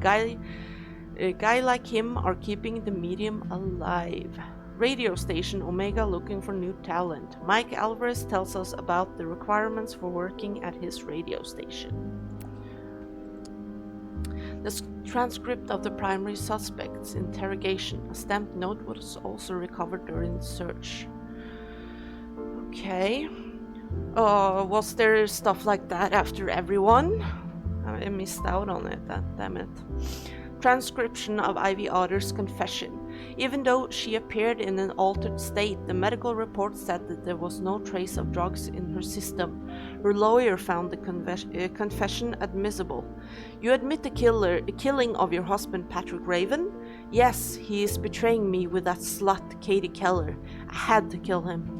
Speaker 1: A guy like him are keeping the medium alive. Radio station Omega looking for new talent. Mike Alvarez tells us about the requirements for working at his radio station. The transcript of the primary suspect's interrogation. A stamped note was also recovered during the search. Okay. Was there stuff like that after everyone? I missed out on it, damn it. Transcription of Ivy Otter's confession. Even though she appeared in an altered state, the medical report said that there was no trace of drugs in her system. Her lawyer found the confession admissible. You admit the killing of your husband Patrick Raven? Yes, he is betraying me with that slut, Katie Keller. I had to kill him.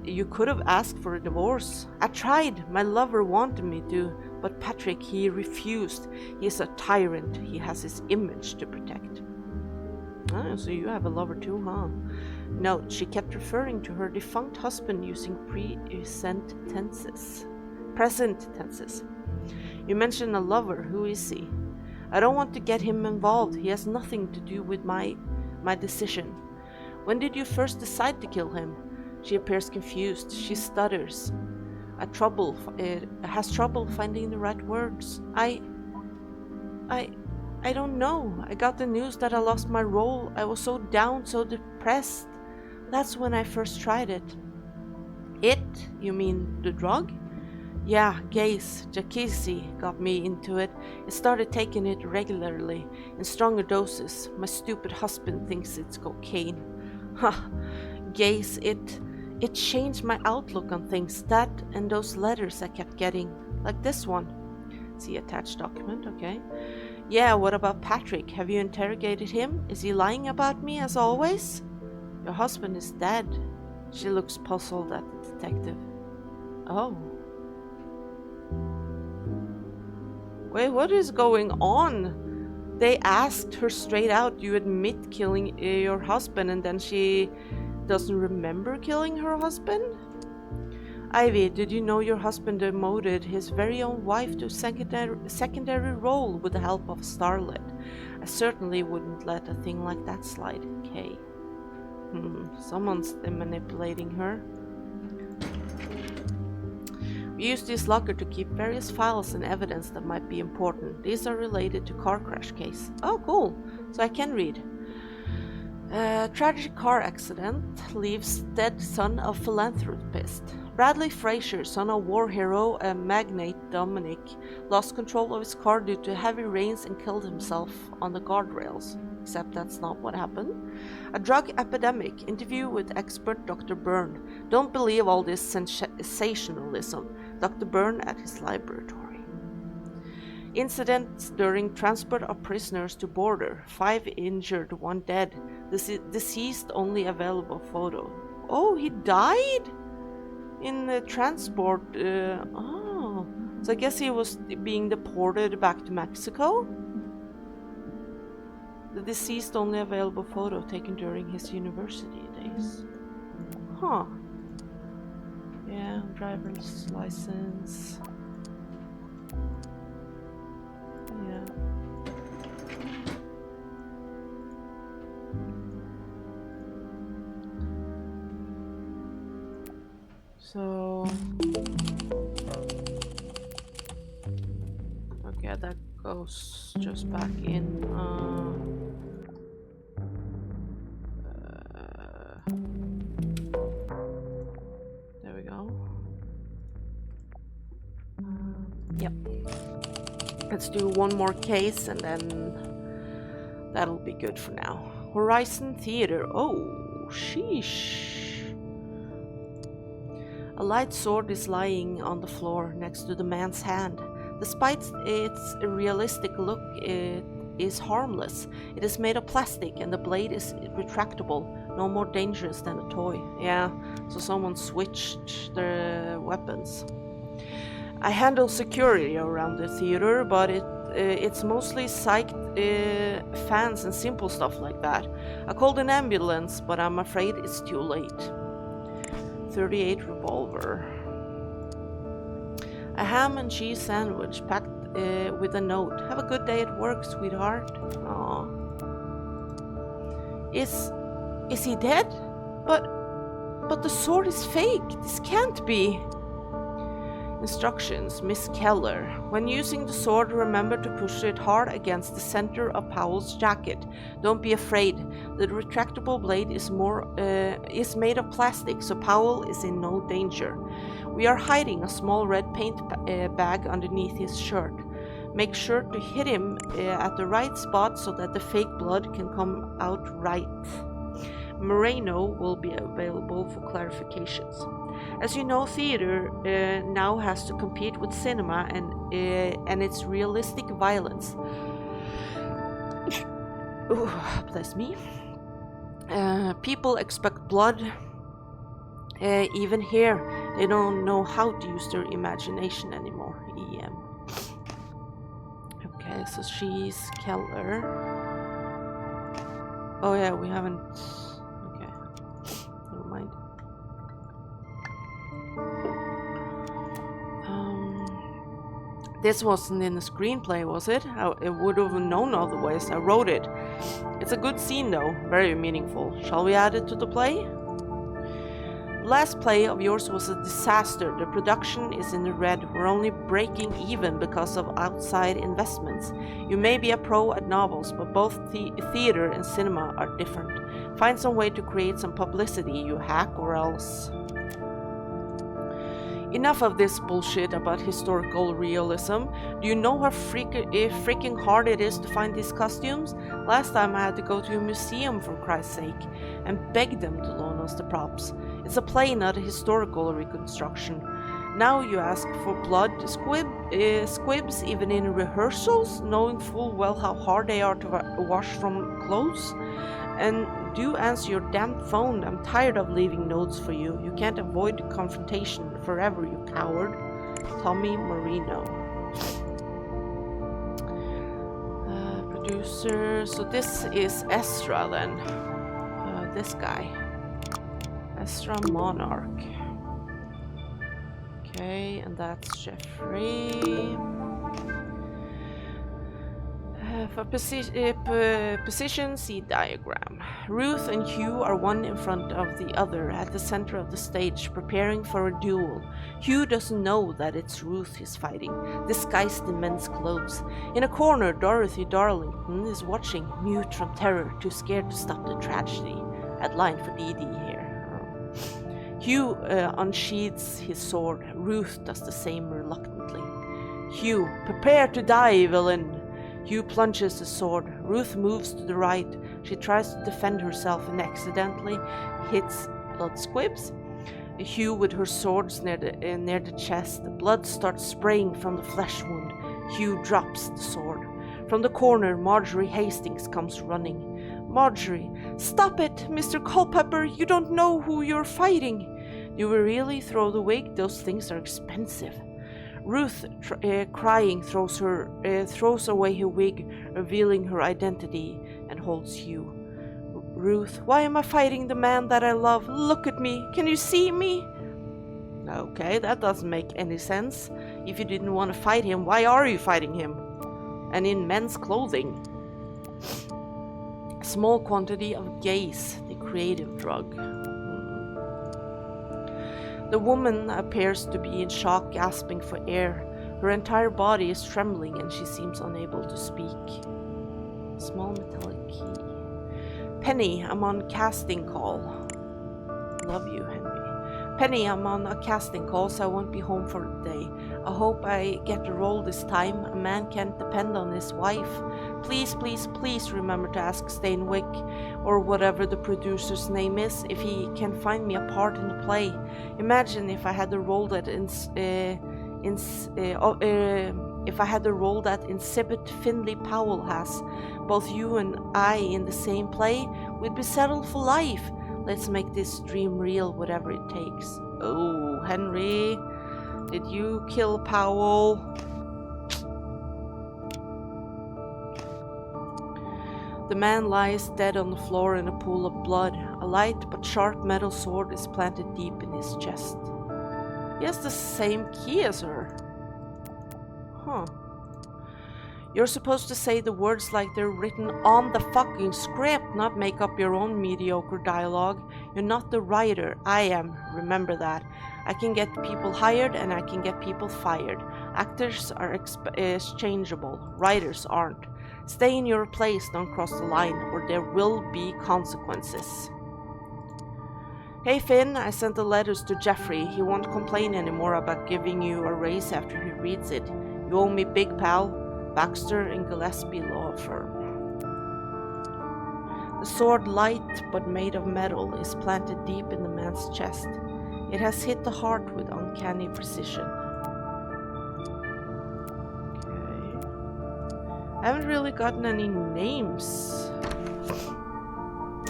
Speaker 1: You could have asked for a divorce. I tried. My lover wanted me to, but Patrick, he refused. He is a tyrant. He has his image to protect. Oh, so you have a lover too, huh? Note, she kept referring to her defunct husband using present tenses. You mentioned a lover. Who is he? I don't want to get him involved. He has nothing to do with my decision. When did you first decide to kill him? She appears confused. She stutters. Has trouble finding the right words. I don't know. I got the news that I lost my role. I was so down, so depressed. That's when I first tried it. It? You mean the drug? Yeah, Jackie got me into it. I started taking it regularly, in stronger doses. My stupid husband thinks it's cocaine. Ha, Gaze, it changed my outlook on things. That and those letters I kept getting, like this one. See attached document, okay. Yeah, what about Patrick? Have you interrogated him? Is he lying about me as always? Your husband is dead. She looks puzzled at the detective. Oh. Wait, what is going on? They asked her straight out, you admit killing your husband, and then she doesn't remember killing her husband? Ivy, did you know your husband demoted his very own wife to a secondary role with the help of a starlet? I certainly wouldn't let a thing like that slide. Kay. Someone's manipulating her. We use this locker to keep various files and evidence that might be important. These are related to car crash case. Oh, cool. So I can read. Tragic car accident leaves dead son of philanthropist. Bradley Frazier, son of war hero and magnate Dominic, lost control of his car due to heavy rains and killed himself on the guardrails. Except that's not what happened. A drug epidemic. Interview with expert Dr. Byrne. Don't believe all this sensationalism. Dr. Byrne at his laboratory. Incidents during transport of prisoners to border. 5 injured, 1 dead. Deceased only available photo. Oh, he died in the transport. So I guess he was being deported back to Mexico. The deceased only available photo taken during his university days. Huh. Yeah, driver's license. Yeah. So okay, that goes just back in. There we go. Yep. Let's do one more case and then that'll be good for now. Horizon Theater. Oh, sheesh. A light sword is lying on the floor next to the man's hand. Despite its realistic look, it is harmless. It is made of plastic and the blade is retractable, no more dangerous than a toy. Yeah, so someone switched their weapons. I handle security around the theater, but it's mostly psyched fans and simple stuff like that. I called an ambulance, but I'm afraid it's too late. 38 revolver. A ham and cheese sandwich packed with a note. Have a good day at work, sweetheart. Aww. Is he dead? But the sword is fake. This can't be. Instructions, Miss Keller. When using the sword, remember to push it hard against the center of Powell's jacket. Don't be afraid. The retractable blade is made of plastic, so Powell is in no danger. We are hiding a small red paint bag underneath his shirt. Make sure to hit him at the right spot so that the fake blood can come out right. Moreno will be available for clarifications. As you know, theater now has to compete with cinema and its realistic violence. Ooh, bless me. People expect blood. Even here, they don't know how to use their imagination anymore. EM. Okay, so she's Keller. Oh yeah, we haven't... Okay, never mind. This wasn't in the screenplay, was it? I would have known otherwise. I wrote it. It's a good scene though, very meaningful. Shall we add it to the play? The last play of yours was a disaster. The production is in the red. We're only breaking even because of outside investments. You may be a pro at novels, but both theater and cinema are different. Find some way to create some publicity, you hack, or else... Enough of this bullshit about historical realism. Do you know how freaking hard it is to find these costumes? Last time I had to go to a museum for Christ's sake and beg them to loan us the props. It's a play, not a historical reconstruction. Now you ask for blood squibs even in rehearsals, knowing full well how hard they are to wash from clothes? And do answer your damn phone. I'm tired of leaving notes for you. You can't avoid confrontation forever, you coward. Tommy Marino. Producer. So this is Ezra then. This guy. Ezra Monarch. Okay, and that's Jeffrey. For position, see diagram. Ruth and Hugh are one in front of the other at the center of the stage, preparing for a duel. Hugh doesn't know that it's Ruth he's fighting, disguised in men's clothes. In a corner, Dorothy Darlington is watching, mute from terror, too scared to stop the tragedy. Add line for Dee Dee here. Hugh unsheathes his sword. Ruth does the same reluctantly. Hugh, prepare to die, villain! Hugh plunges the sword. Ruth moves to the right. She tries to defend herself and accidentally hits blood squibs. Hugh with her swords near the chest. The blood starts spraying from the flesh wound. Hugh drops the sword. From the corner, Marjorie Hastings comes running. Marjorie, stop it, Mr. Culpepper. You don't know who you're fighting. You will really throw the wig? Those things are expensive. Ruth, crying, throws away her wig, revealing her identity, and holds Hugh. Ruth, why am I fighting the man that I love? Look at me. Can you see me? Okay, that doesn't make any sense. If you didn't want to fight him, why are you fighting him? And in men's clothing. Small quantity of gaze, the creative drug. The woman appears to be in shock, gasping for air. Her entire body is trembling and she seems unable to speak. Small metallic key. Penny, I'm on casting call. Love you, Henry. Penny, I'm on a casting call, so I won't be home for the day. I hope I get the role this time. A man can't depend on his wife. Please, please, please remember to ask Steinwick, or whatever the producer's name is, if he can find me a part in the play. Imagine if I had the role that Insibit Finley Powell has. Both you and I in the same play, we'd be settled for life. Let's make this dream real, whatever it takes. Oh, Henry, did you kill Powell? The man lies dead on the floor in a pool of blood. A light but sharp metal sword is planted deep in his chest. He has the same key as her. Huh. You're supposed to say the words like they're written on the fucking script, not make up your own mediocre dialogue. You're not the writer. I am. Remember that. I can get people hired and I can get people fired. Actors are exchangeable. Writers aren't. Stay in your place, don't cross the line, or there will be consequences. Hey Finn, I sent the letters to Jeffrey. He won't complain anymore about giving you a raise after he reads it. You owe me big, pal. Baxter and Gillespie Law Firm. The sword, light but made of metal, is planted deep in the man's chest. It has hit the heart with uncanny precision. Okay. I haven't really gotten any names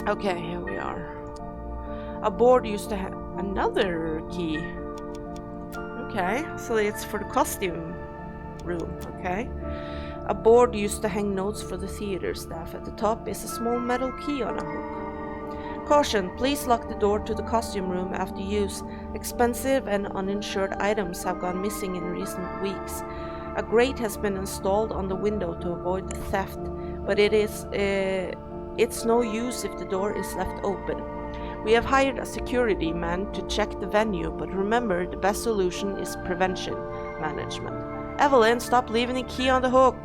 Speaker 1: Okay, here we are. A board used to have another key. Okay, so it's for the costume room, okay. A board used to hang notes for the theater staff. At the top is a small metal key on a hook. Caution, please lock the door to the costume room after use. Expensive and uninsured items have gone missing in recent weeks. A grate has been installed on the window to avoid the theft, but it's no use if the door is left open. We have hired a security man to check the venue, but remember, the best solution is prevention management. Evelyn, stop leaving the key on the hook.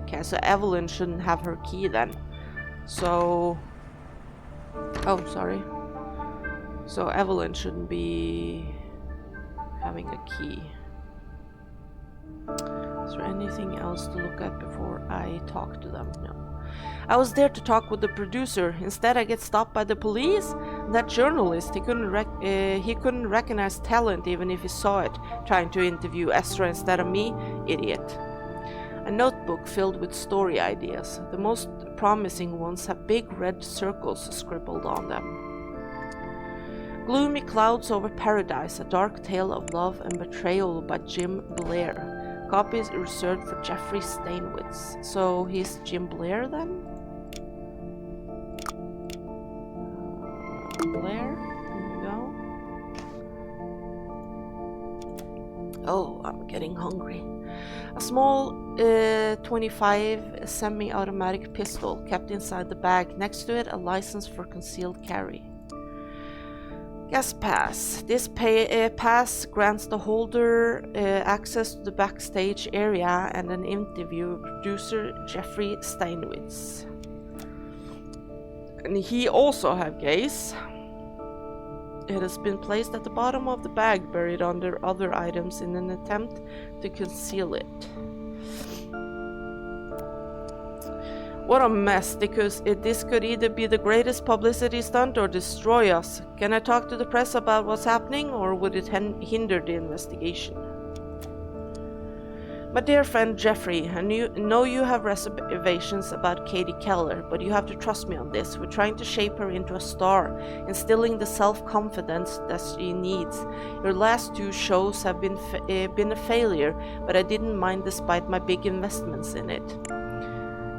Speaker 1: Okay, so Evelyn shouldn't have her key then. So... oh, sorry. So Evelyn shouldn't be having a key. Is there anything else to look at before I talk to them? No. I was there to talk with the producer. Instead, I get stopped by the police. That journalist, he couldn't recognize talent even if he saw it, trying to interview Ezra instead of me. Idiot. A notebook filled with story ideas. The most promising ones have big red circles scribbled on them. Gloomy Clouds Over Paradise, a dark tale of love and betrayal by Jim Blair. Copies reserved for Jeffrey Steinwitz. So he's Jim Blair then? Blair? Here we go. Oh, I'm getting hungry. A small 25 semi-automatic pistol kept inside the bag. Next to it, a license for concealed carry. Gas pass. This pass grants the holder access to the backstage area and an interview with producer Jeffrey Steinwitz. And he also have gas. It has been placed at the bottom of the bag, buried under other items in an attempt to conceal it. What a mess, because this could either be the greatest publicity stunt or destroy us. Can I talk to the press about what's happening, or would it hinder the investigation? My dear friend Jeffrey, I know you have reservations about Katie Keller, but you have to trust me on this. We're trying to shape her into a star, instilling the self-confidence that she needs. Your last 2 shows have been a failure, but I didn't mind despite my big investments in it.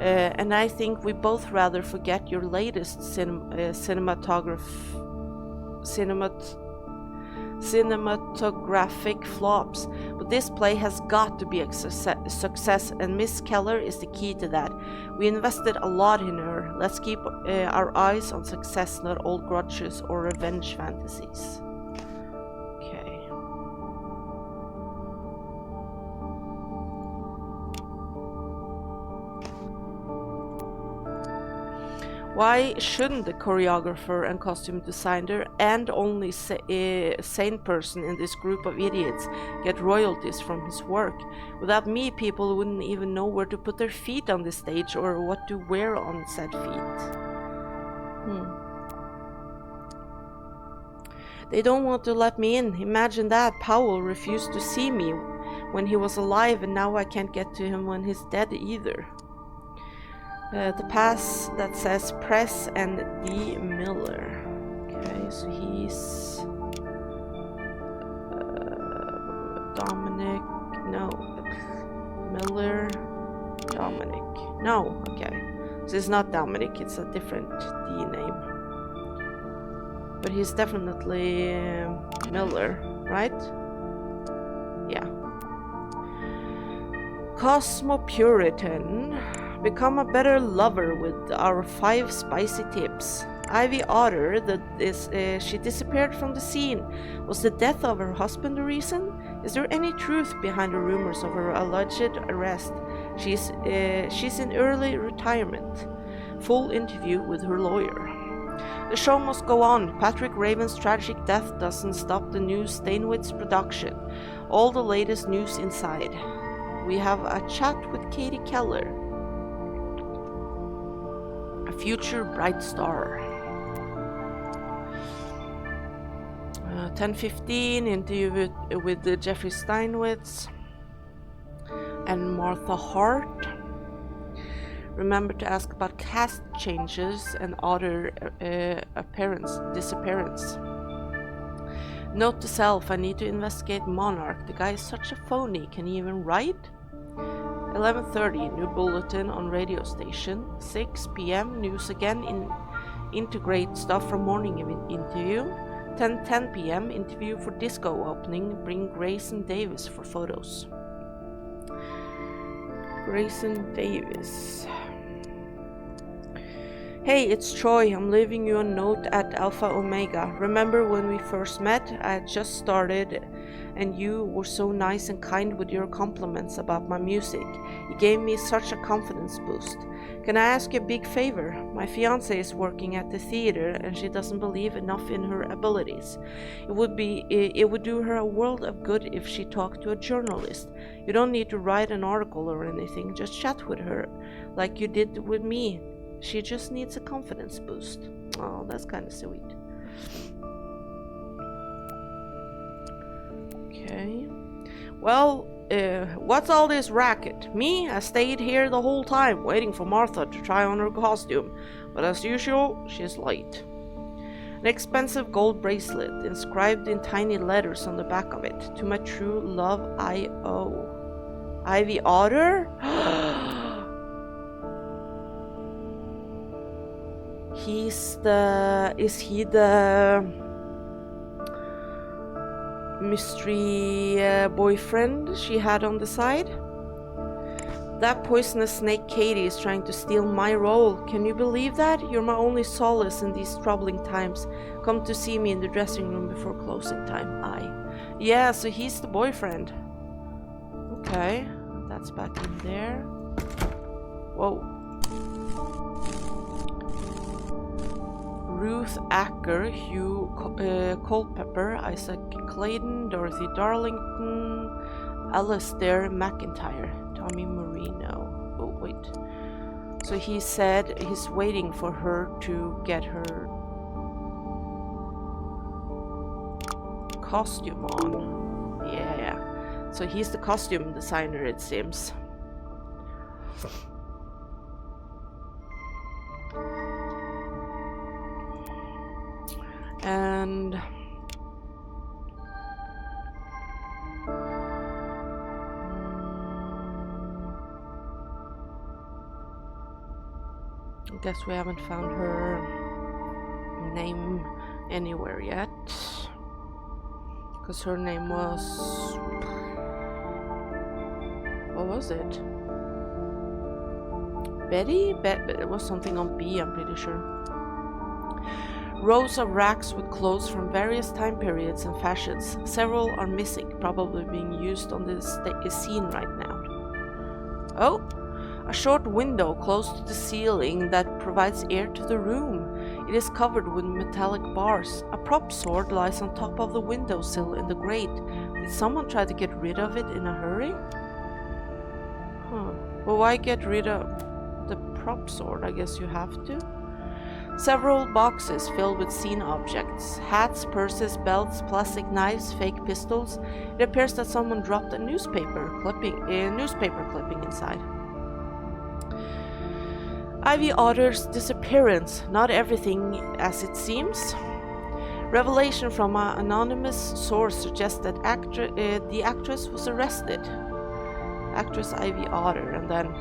Speaker 1: And I think we both rather forget your latest cinematographic flops. But this play has got to be a success, and Miss Keller is the key to that. We invested a lot in her. Let's keep our eyes on success, not old grudges or revenge fantasies. Okay. Why shouldn't the choreographer and costume designer and only sane person in this group of idiots get royalties from his work? Without me, people wouldn't even know where to put their feet on the stage or what to wear on said feet. They don't want to let me in. Imagine that. Powell refused to see me when he was alive, and now I can't get to him when he's dead either. The pass that says Press and D. Miller. Okay, so he's Dominic. No, Miller. Dominic. No, okay. So it's not Dominic, it's a different D name. But he's definitely Miller, right? Yeah. Cosmopuritan. Become a better lover with our 5 spicy tips. Ivy Otter, she disappeared from the scene. Was the death of her husband the reason? Is there any truth behind the rumors of her alleged arrest? She's in early retirement. Full interview with her lawyer. The show must go on. Patrick Raven's tragic death doesn't stop the new Steinwitz production. All the latest news inside. We have a chat with Katie Keller. A future bright star. 10:15 interview with Jeffrey Steinwitz and Martha Hart. Remember to ask about cast changes and other disappearance. Note to self, I need to investigate Monarch. The guy is such a phony. Can he even write? 11:30, new bulletin on radio station. 6 p.m, news again. Integrate stuff from morning interview. 10 p.m, interview for disco opening. Bring Grayson Davis for photos. Grayson Davis. Hey, it's Troy. I'm leaving you a note at Alpha Omega. Remember when we first met? I had just started and you were so nice and kind with your compliments about my music. You gave me such a confidence boost. Can I ask you a big favor? My fiancée is working at the theater and she doesn't believe enough in her abilities. It would do her a world of good if she talked to a journalist. You don't need to write an article or anything, just chat with her like you did with me. She just needs a confidence boost. Oh, that's kind of sweet. Okay. Well, what's all this racket? Me? I stayed here the whole time, waiting for Martha to try on her costume. But as usual, she's late. An expensive gold bracelet, inscribed in tiny letters on the back of it. To my true love, I owe. Ivy Otter? Is he the mystery boyfriend she had on the side? That poisonous snake Katie is trying to steal my role. Can you believe that? You're my only solace in these troubling times. Come to see me in the dressing room before closing time. Yeah, so he's the boyfriend. Okay, that's back in there. Whoa. Ruth Acker, Hugh Culpepper, Isaac Clayton, Dorothy Darlington, Alastair McIntyre, Tommy Marino. Oh, wait. So he said he's waiting for her to get her costume on. Yeah. So he's the costume designer, it seems. And I guess we haven't found her name anywhere yet, because her name was, what was it? Betty? It was something on B, I'm pretty sure. Rows of racks with clothes from various time periods and fashions. Several are missing, probably being used on this scene right now. Oh, a short window close to the ceiling that provides air to the room. It is covered with metallic bars. A prop sword lies on top of the windowsill in the grate. Did someone try to get rid of it in a hurry? Well, why get rid of the prop sword? I guess you have to. Several boxes filled with scene objects. Hats, purses, belts, plastic knives, fake pistols. It appears that someone dropped a newspaper clipping inside. Ivy Otter's disappearance. Not everything as it seems. Revelation from an anonymous source suggests that the actress was arrested. Actress Ivy Otter, and then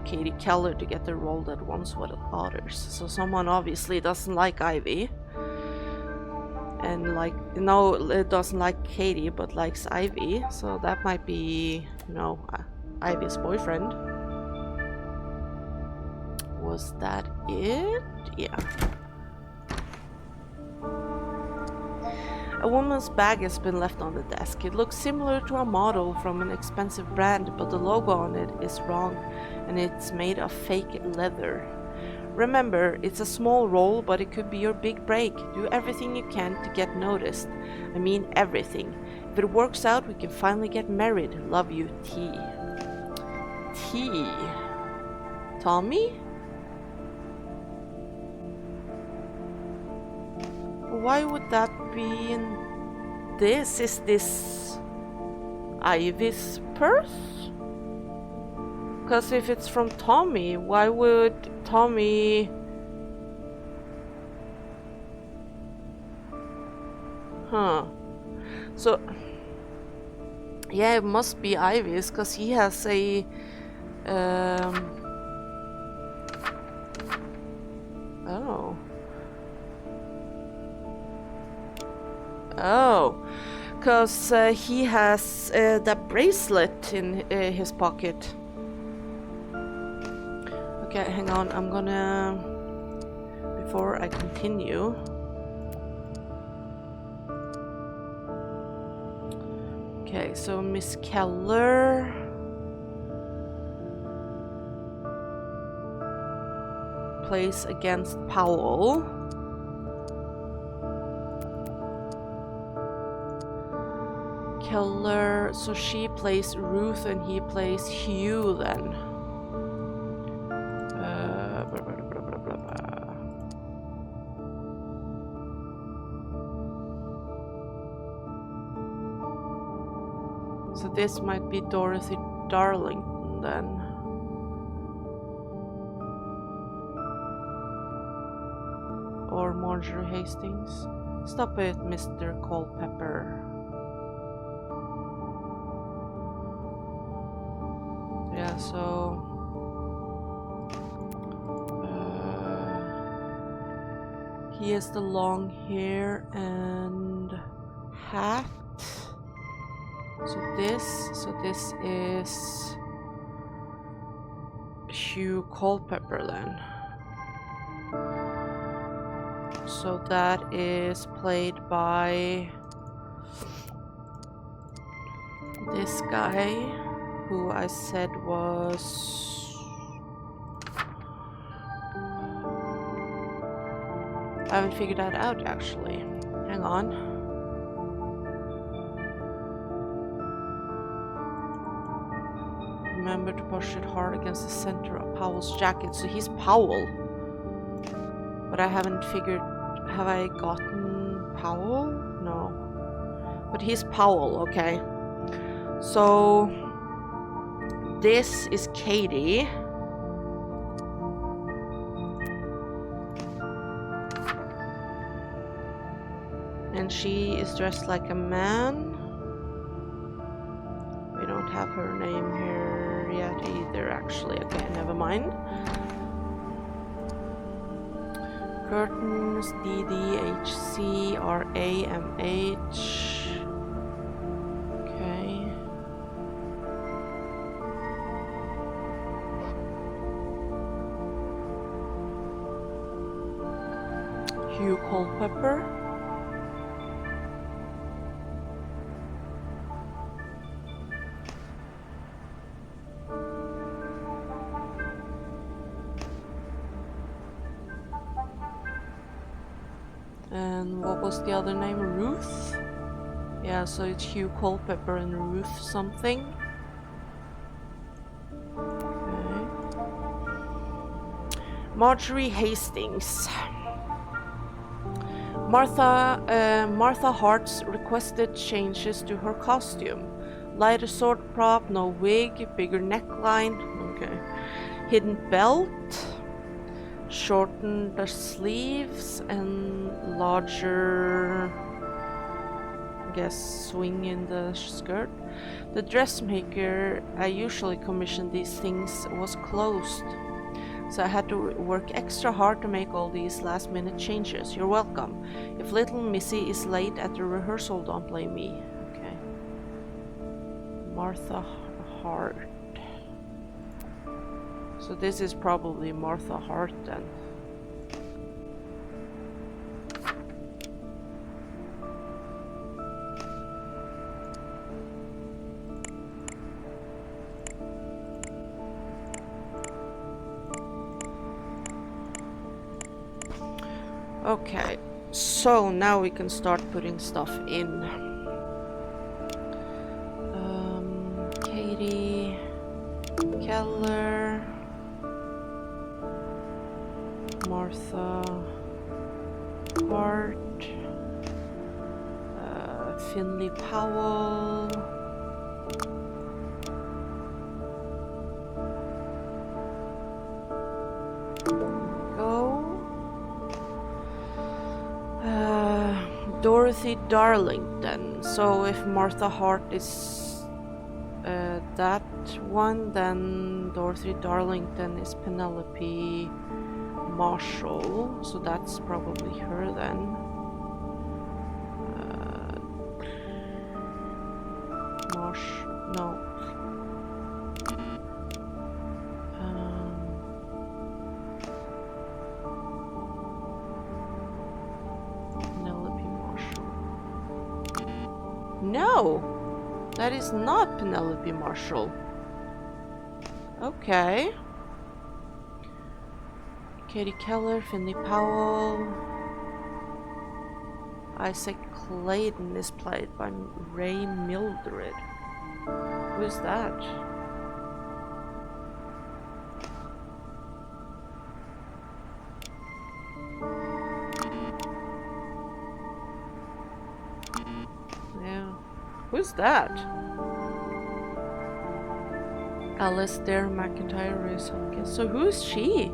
Speaker 1: Katie Keller to get the role that once was Otters. So someone obviously doesn't like Ivy, and it doesn't like Katie but likes Ivy. So that might be, Ivy's boyfriend. Was that it? Yeah. A woman's bag has been left on the desk. It looks similar to a model from an expensive brand, but the logo on it is wrong, and it's made of fake leather. Remember, it's a small role, but it could be your big break. Do everything you can to get noticed. I mean everything. If it works out, we can finally get married. Love you, T. T. Tommy? Why would that be in this? Is this Ivy's purse? Because if it's from Tommy, why would Tommy... Huh. So... Yeah, it must be Ivy's, because he has a... Oh. Oh. Because he has that bracelet in his pocket. Okay, hang on. I'm gonna... Before I continue... Okay, so Miss Keller... plays against Powell. Keller... So she plays Ruth and he plays Hugh then. Blah, blah, blah, blah, blah, blah. So this might be Dorothy Darlington then. Or Marjorie Hastings. Stop it, Mr. Culpepper. Yeah, so... he has the long hair and hat. So this is Hugh Culpepper then. So that is played by this guy who I said was... I haven't figured that out actually. Hang on. Remember to push it hard against the center of Powell's jacket. So he's Powell. But I haven't figured... Have I gotten Powell? No. But he's Powell, okay. So... this is Katie. And she is dressed like a man. We don't have her name here yet either, actually. Okay, never mind. Curtains, DDHC, RAMH. Okay. Hugh Culpepper. And what was the other name? Ruth? Yeah, so it's Hugh Culpepper and Ruth something. Okay. Marjorie Hastings. Martha Hart's requested changes to her costume. Lighter sword prop, no wig, bigger neckline, okay. Hidden belt. Shorten the sleeves and larger, I guess, swing in the skirt. The dressmaker I usually commission these things was closed, so I had to work extra hard to make all these last minute changes. You're welcome. If little Missy is late at the rehearsal, don't blame me. Okay. Martha Hart. So this is probably Martha Hart then. Okay, so now we can start putting stuff in. Katie, Keller, Martha Hart, Finley Powell, Dorothy Darlington. So if Martha Hart is that one, then Dorothy Darlington is Penelope Marshall. So that's probably her then. No. Penelope Marshall. No, that is not Penelope Marshall. Okay. Katie Keller, Finley Powell. Isaac Clayton is played by Ray Mildred. Who's that? Yeah. Who's that? Alistair McIntyre is okay. So who's she?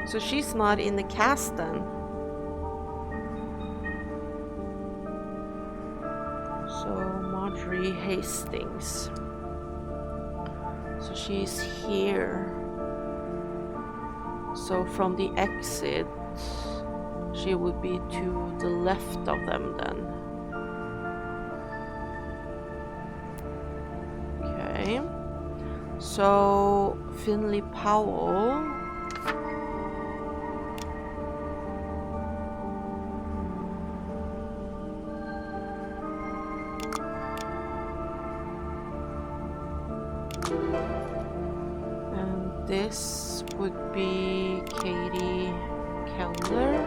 Speaker 1: So she's not in the cast then. So Marjorie Hastings. So she's here. So from the exit, she would be to the left of them then. Okay. So Finley Powell. And this would be Katie Keller.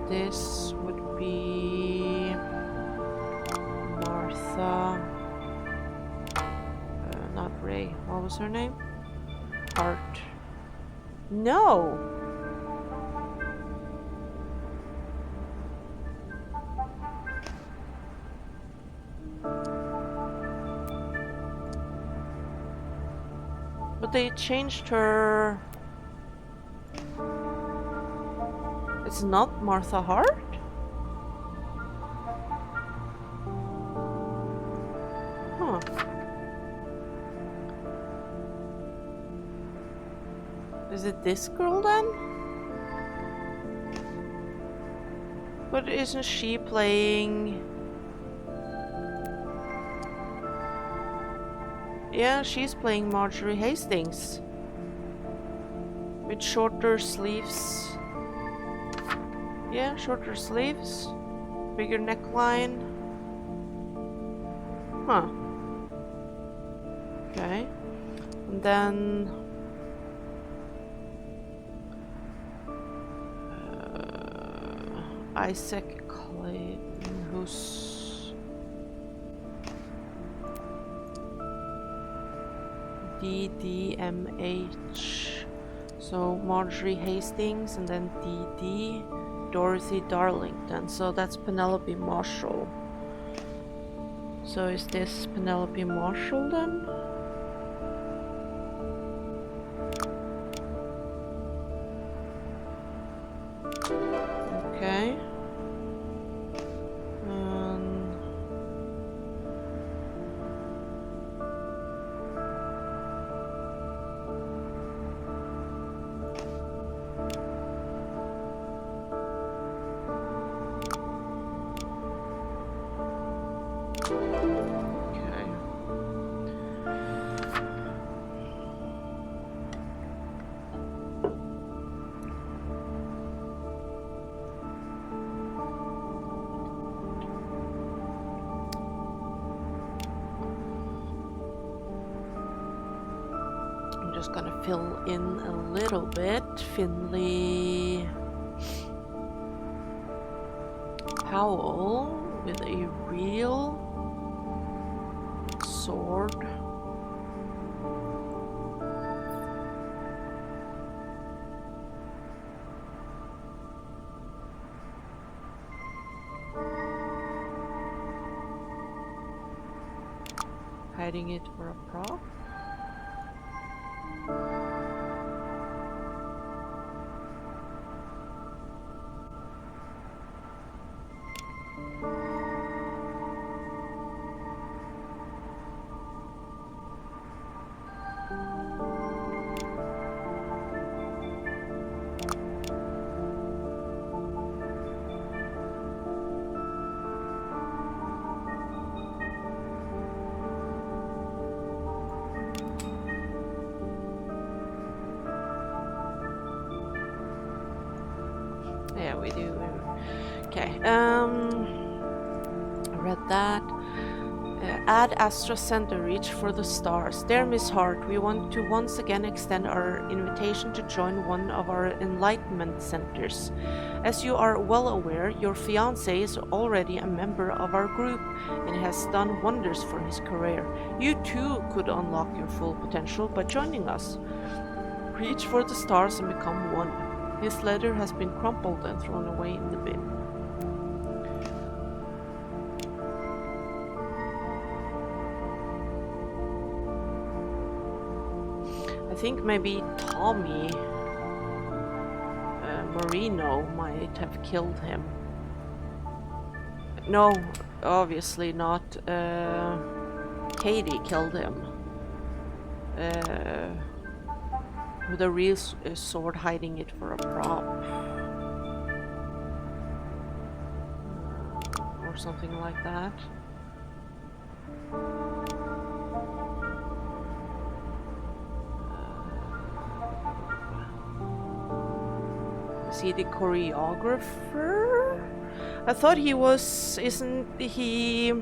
Speaker 1: This would be Martha. Not Ray. What was her name? Hart. No! But they changed her. It's not Martha Hart? Huh. Is it this girl then? But isn't she playing... Yeah, she's playing Marjorie Hastings. With shorter sleeves. Yeah, shorter sleeves. Bigger neckline. Huh. Okay. And then... Isaac Clayton, who's... DDMH. So Marjorie Hastings and then DD. Dorothy Darlington. So that's Penelope Marshall. So is this Penelope Marshall then? Okay. Just gonna fill in a little bit. Finley Powell with a real sword. Hiding it for a prop. Yeah, we do. Okay. I read that. Ad Astra Center, reach for the stars. Dear Miss Hart, we want to once again extend our invitation to join one of our enlightenment centers. As you are well aware, your fiancé is already a member of our group and has done wonders for his career. You too could unlock your full potential by joining us. Reach for the stars and become one. His letter has been crumpled and thrown away in the bin. I think maybe Tommy Marino might have killed him. No, obviously not. Katie killed him. With a real sword, hiding it for a prop. Or something like that. Is he the choreographer? I thought he was, isn't he?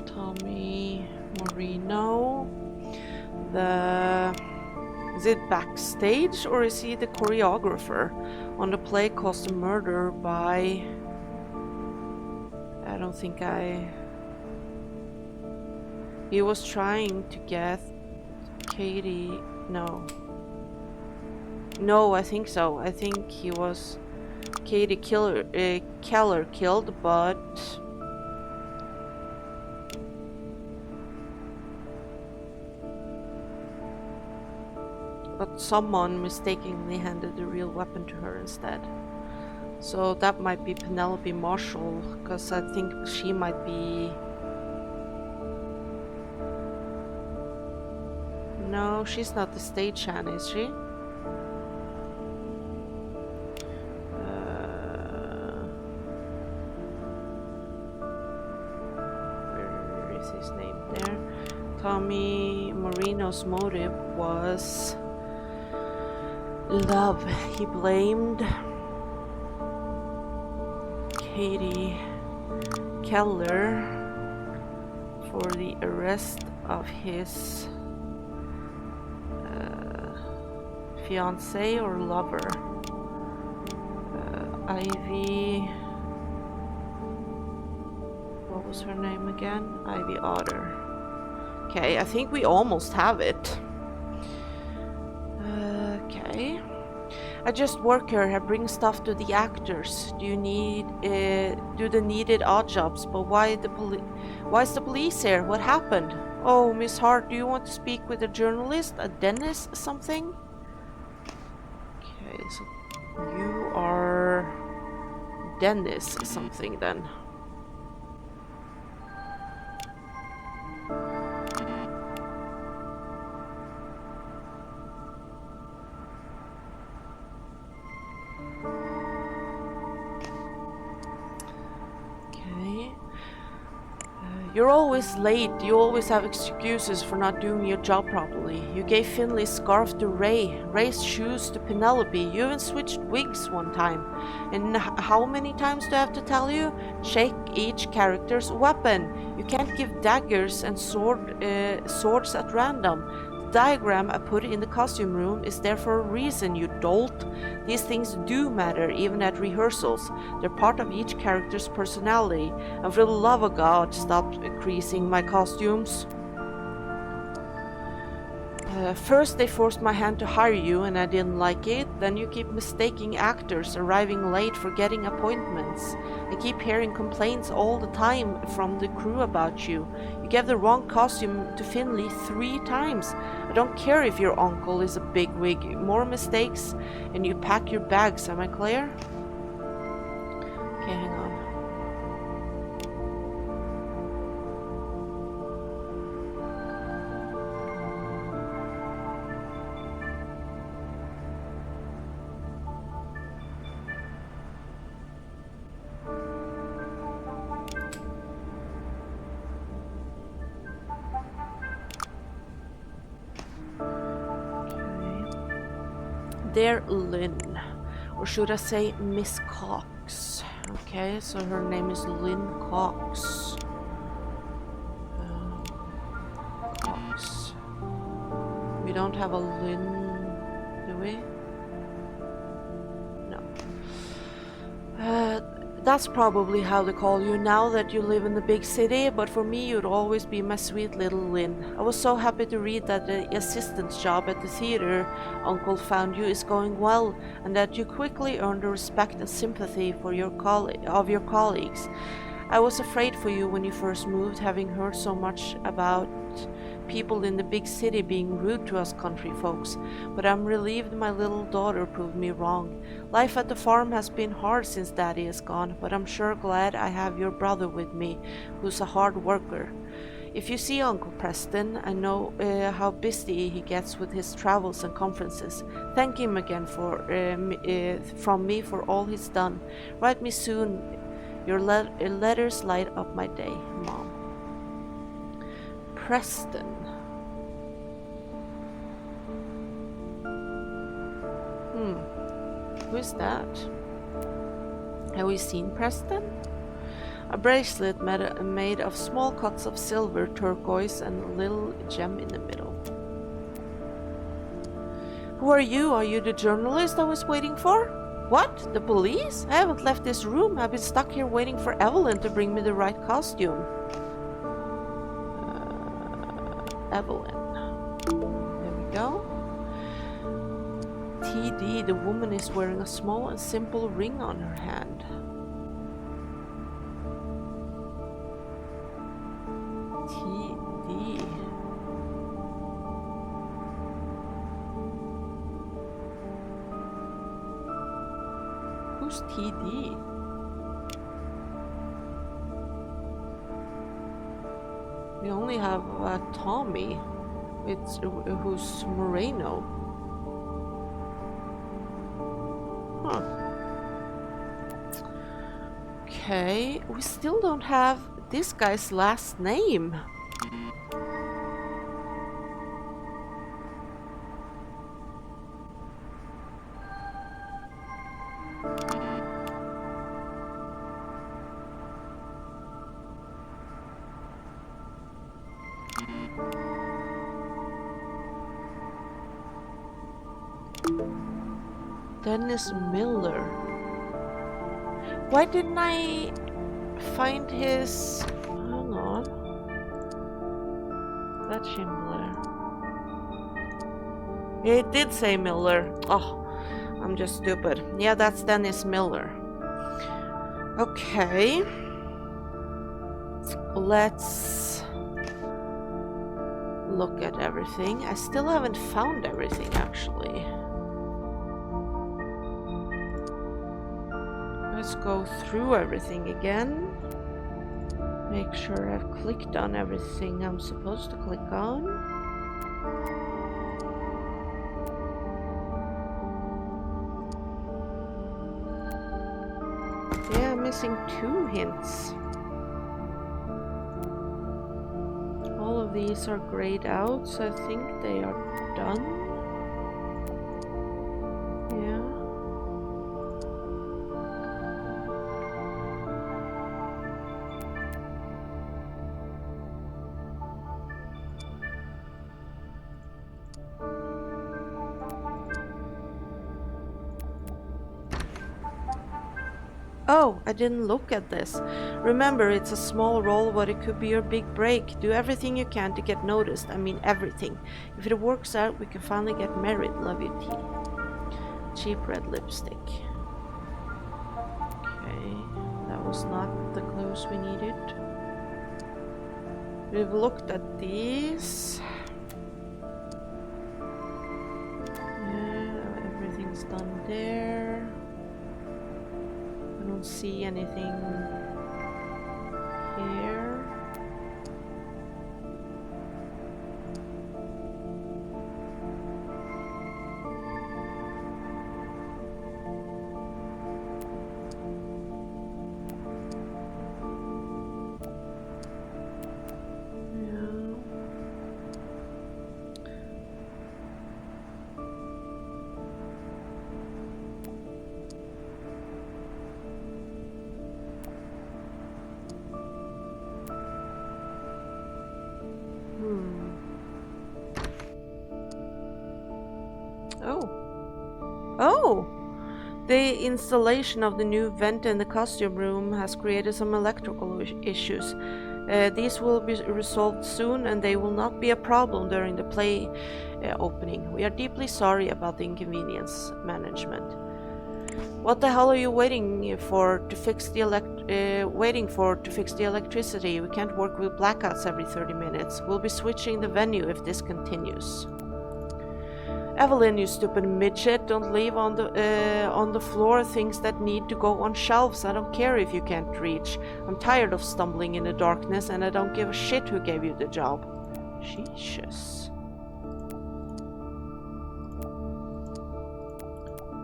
Speaker 1: Tommy Marino. Is it backstage or is he the choreographer on the play Caused a Murder by... I don't think he was trying to get Katie... No, I think so. I think he was Katie Keller killed, but someone mistakenly handed the real weapon to her instead. So that might be Penelope Marshall, because I think she might be... No, she's not the stagehand, is she? Where is his name? There. Tommy Marino's motive was love. He blamed Katie Keller for the arrest of his fiancé or lover. Ivy... What was her name again? Ivy Otter. Okay, I think we almost have it. Okay. I just work here. I bring stuff to the actors. Do the needed odd jobs? But why is the police here? What happened? Oh, Miss Hart, do you want to speak with a journalist? A Dennis something? Okay, so you are Dennis something then. You're always late. You always have excuses for not doing your job properly. You gave Finley's scarf to Ray, Ray's shoes to Penelope. You even switched wigs one time. And how many times do I have to tell you? Check each character's weapon. You can't give daggers and swords at random. The diagram I put in the costume room is there for a reason, you dolt. These things do matter, even at rehearsals. They're part of each character's personality. And for the love of God, stop creasing my costumes. First they forced my hand to hire you and I didn't like it. Then you keep mistaking actors, arriving late, forgetting appointments. I keep hearing complaints all the time from the crew about you. You gave the wrong costume to Finley 3 times. I don't care if your uncle is a bigwig. More mistakes and you pack your bags, am I clear? Okay, hang on. Dear Lynn, or should I say Miss Cox? Okay, so her name is Lynn Cox. Cox. We don't have a Lynn, do we? No. That's probably how they call you now that you live in the big city, but for me you'd always be my sweet little Lynn. I was so happy to read that the assistant's job at the theater Uncle found you is going well, and that you quickly earned the respect and sympathy for your colleagues. I was afraid for you when you first moved, having heard so much about people in the big city being rude to us country folks, but I'm relieved my little daughter proved me wrong. Life at the farm has been hard since Daddy is gone, but I'm sure glad I have your brother with me, who's a hard worker. If you see Uncle Preston, I know how busy he gets with his travels and conferences. Thank him again from me for all he's done. Write me soon. Your letters light up my day, Mom. Preston. Who is that? Have we seen Preston? A bracelet made of small cuts of silver, turquoise, and a little gem in the middle. Who are you? Are you the journalist I was waiting for? What? The police? I haven't left this room. I've been stuck here waiting for Evelyn to bring me the right costume. Evelyn. There we go. TD, the woman is wearing a small and simple ring on her hand. TD. Who's TD? We only have Tommy, who's Moreno. Huh. Okay, we still don't have this guy's last name. Dennis Miller. Why didn't I find his... Hang on. That's Schindler. It did say Miller. Oh, I'm just stupid. Yeah, that's Dennis Miller. Okay. Let's look at everything. I still haven't found everything, actually. Let's go through everything again. Make sure I've clicked on everything I'm supposed to click on. Yeah, I'm missing 2 hints. All of these are grayed out, so I think they are done. Oh, I didn't look at this. Remember, it's a small role, but it could be your big break. Do everything you can to get noticed. I mean everything. If it works out, we can finally get married. Love you, T. Cheap red lipstick. Okay, that was not the clues we needed. We've looked at these. Yeah, everything's done there. I don't see anything here. The installation of the new vent in the costume room has created some electrical issues. These will be resolved soon and they will not be a problem during the play opening. We are deeply sorry about the inconvenience, management. What the hell are you waiting for to fix the electricity? We can't work with blackouts every 30 minutes. We'll be switching the venue if this continues. Evelyn, you stupid midget, don't leave on the floor things that need to go on shelves. I don't care if you can't reach. I'm tired of stumbling in the darkness and I don't give a shit who gave you the job. Jesus.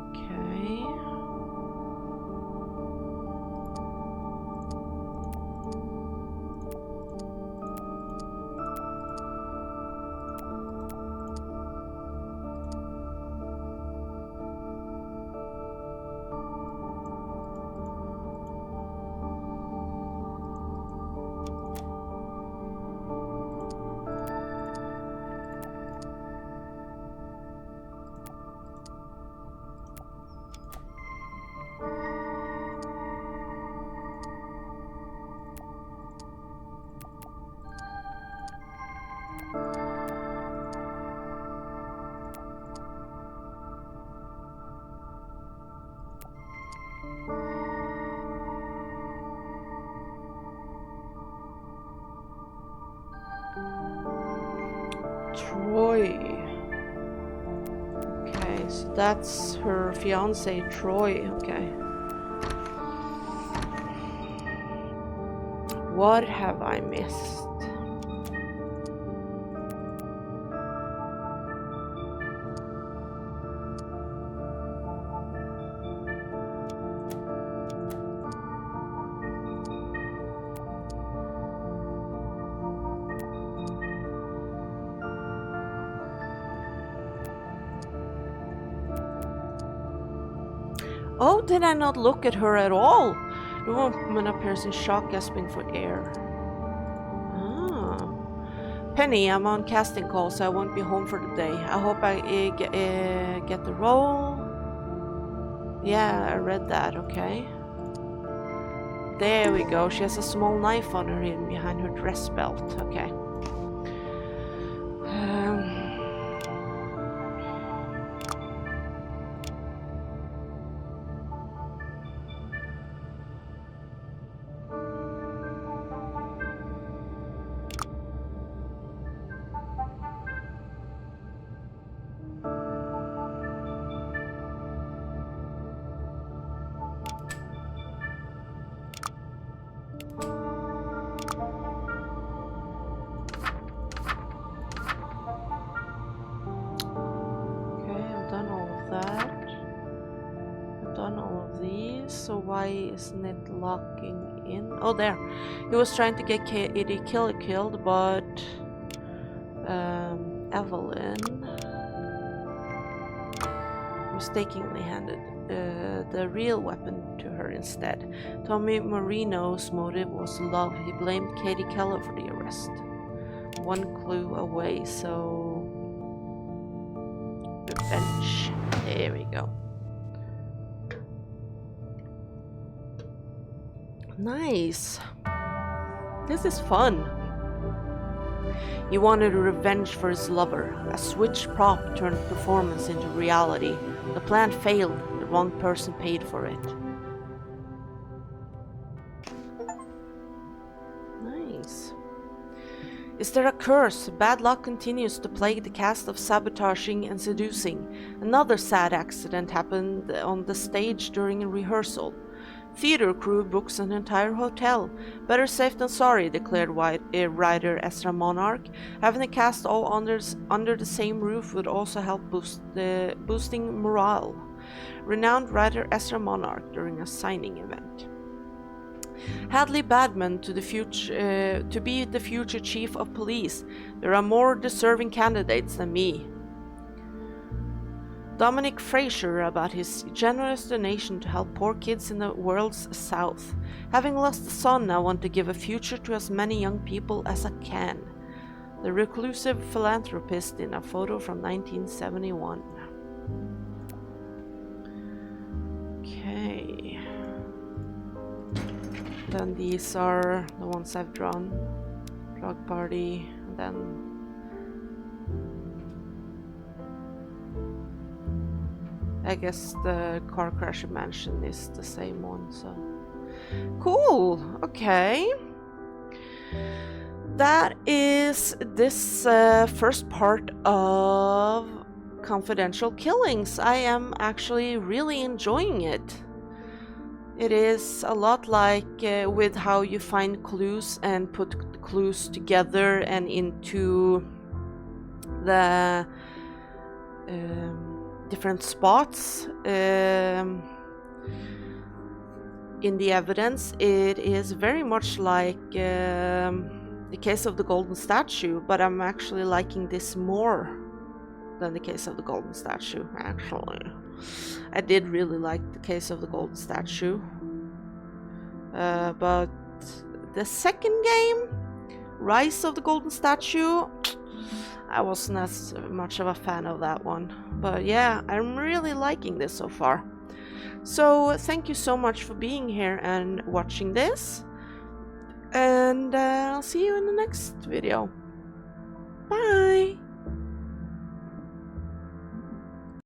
Speaker 1: Okay. Troy. Okay, so that's her fiance, Troy. Okay. What have I missed? Oh, did I not look at her at all? The woman appears in shock, gasping for air. Ah. Penny, I'm on casting call, so I won't be home for the day. I hope I get the role. Yeah, I read that, okay. There we go. She has a small knife on her hidden behind her dress belt. Okay. So why isn't it locking in? Oh, there. He was trying to get Eddie killed, but Evelyn mistakenly handed the real weapon to her instead. Tommy Marino's motive was love. He blamed Katie Keller for the arrest. One clue away, so revenge. There we go. Nice. This is fun. He wanted revenge for his lover. A switch prop turned performance into reality. The plan failed. The wrong person paid for it. Nice. Is there a curse? Bad luck continues to plague the cast of sabotaging and seducing. Another sad accident happened on the stage during a rehearsal. Theater crew books an entire hotel. Better safe than sorry, declared writer Ezra Monarch. Having the cast all under the same roof would also help boosting morale. Renowned writer Ezra Monarch during a signing event. Hadley Badman to be the future chief of police. There are more deserving candidates than me. Dominic Fraser about his generous donation to help poor kids in the world's south. Having lost a son, I want to give a future to as many young people as I can. The reclusive philanthropist in a photo from 1971. Then these are the ones I've drawn. Drug party, and then I guess the car crash mansion is the same one, so cool. Okay, that is this first part of Confidential Killings. I am actually really enjoying it. It is a lot like with how you find clues and put clues together and into the different spots in the evidence. It is very much like the case of the golden statue, but I'm actually liking this more than the case of the golden statue, actually. I did really like the case of the golden statue, but the second game, Rise of the Golden Statue, I wasn't as much of a fan of that one. But yeah, I'm really liking this so far. So thank you so much for being here and watching this, and I'll see you in the next video. Bye!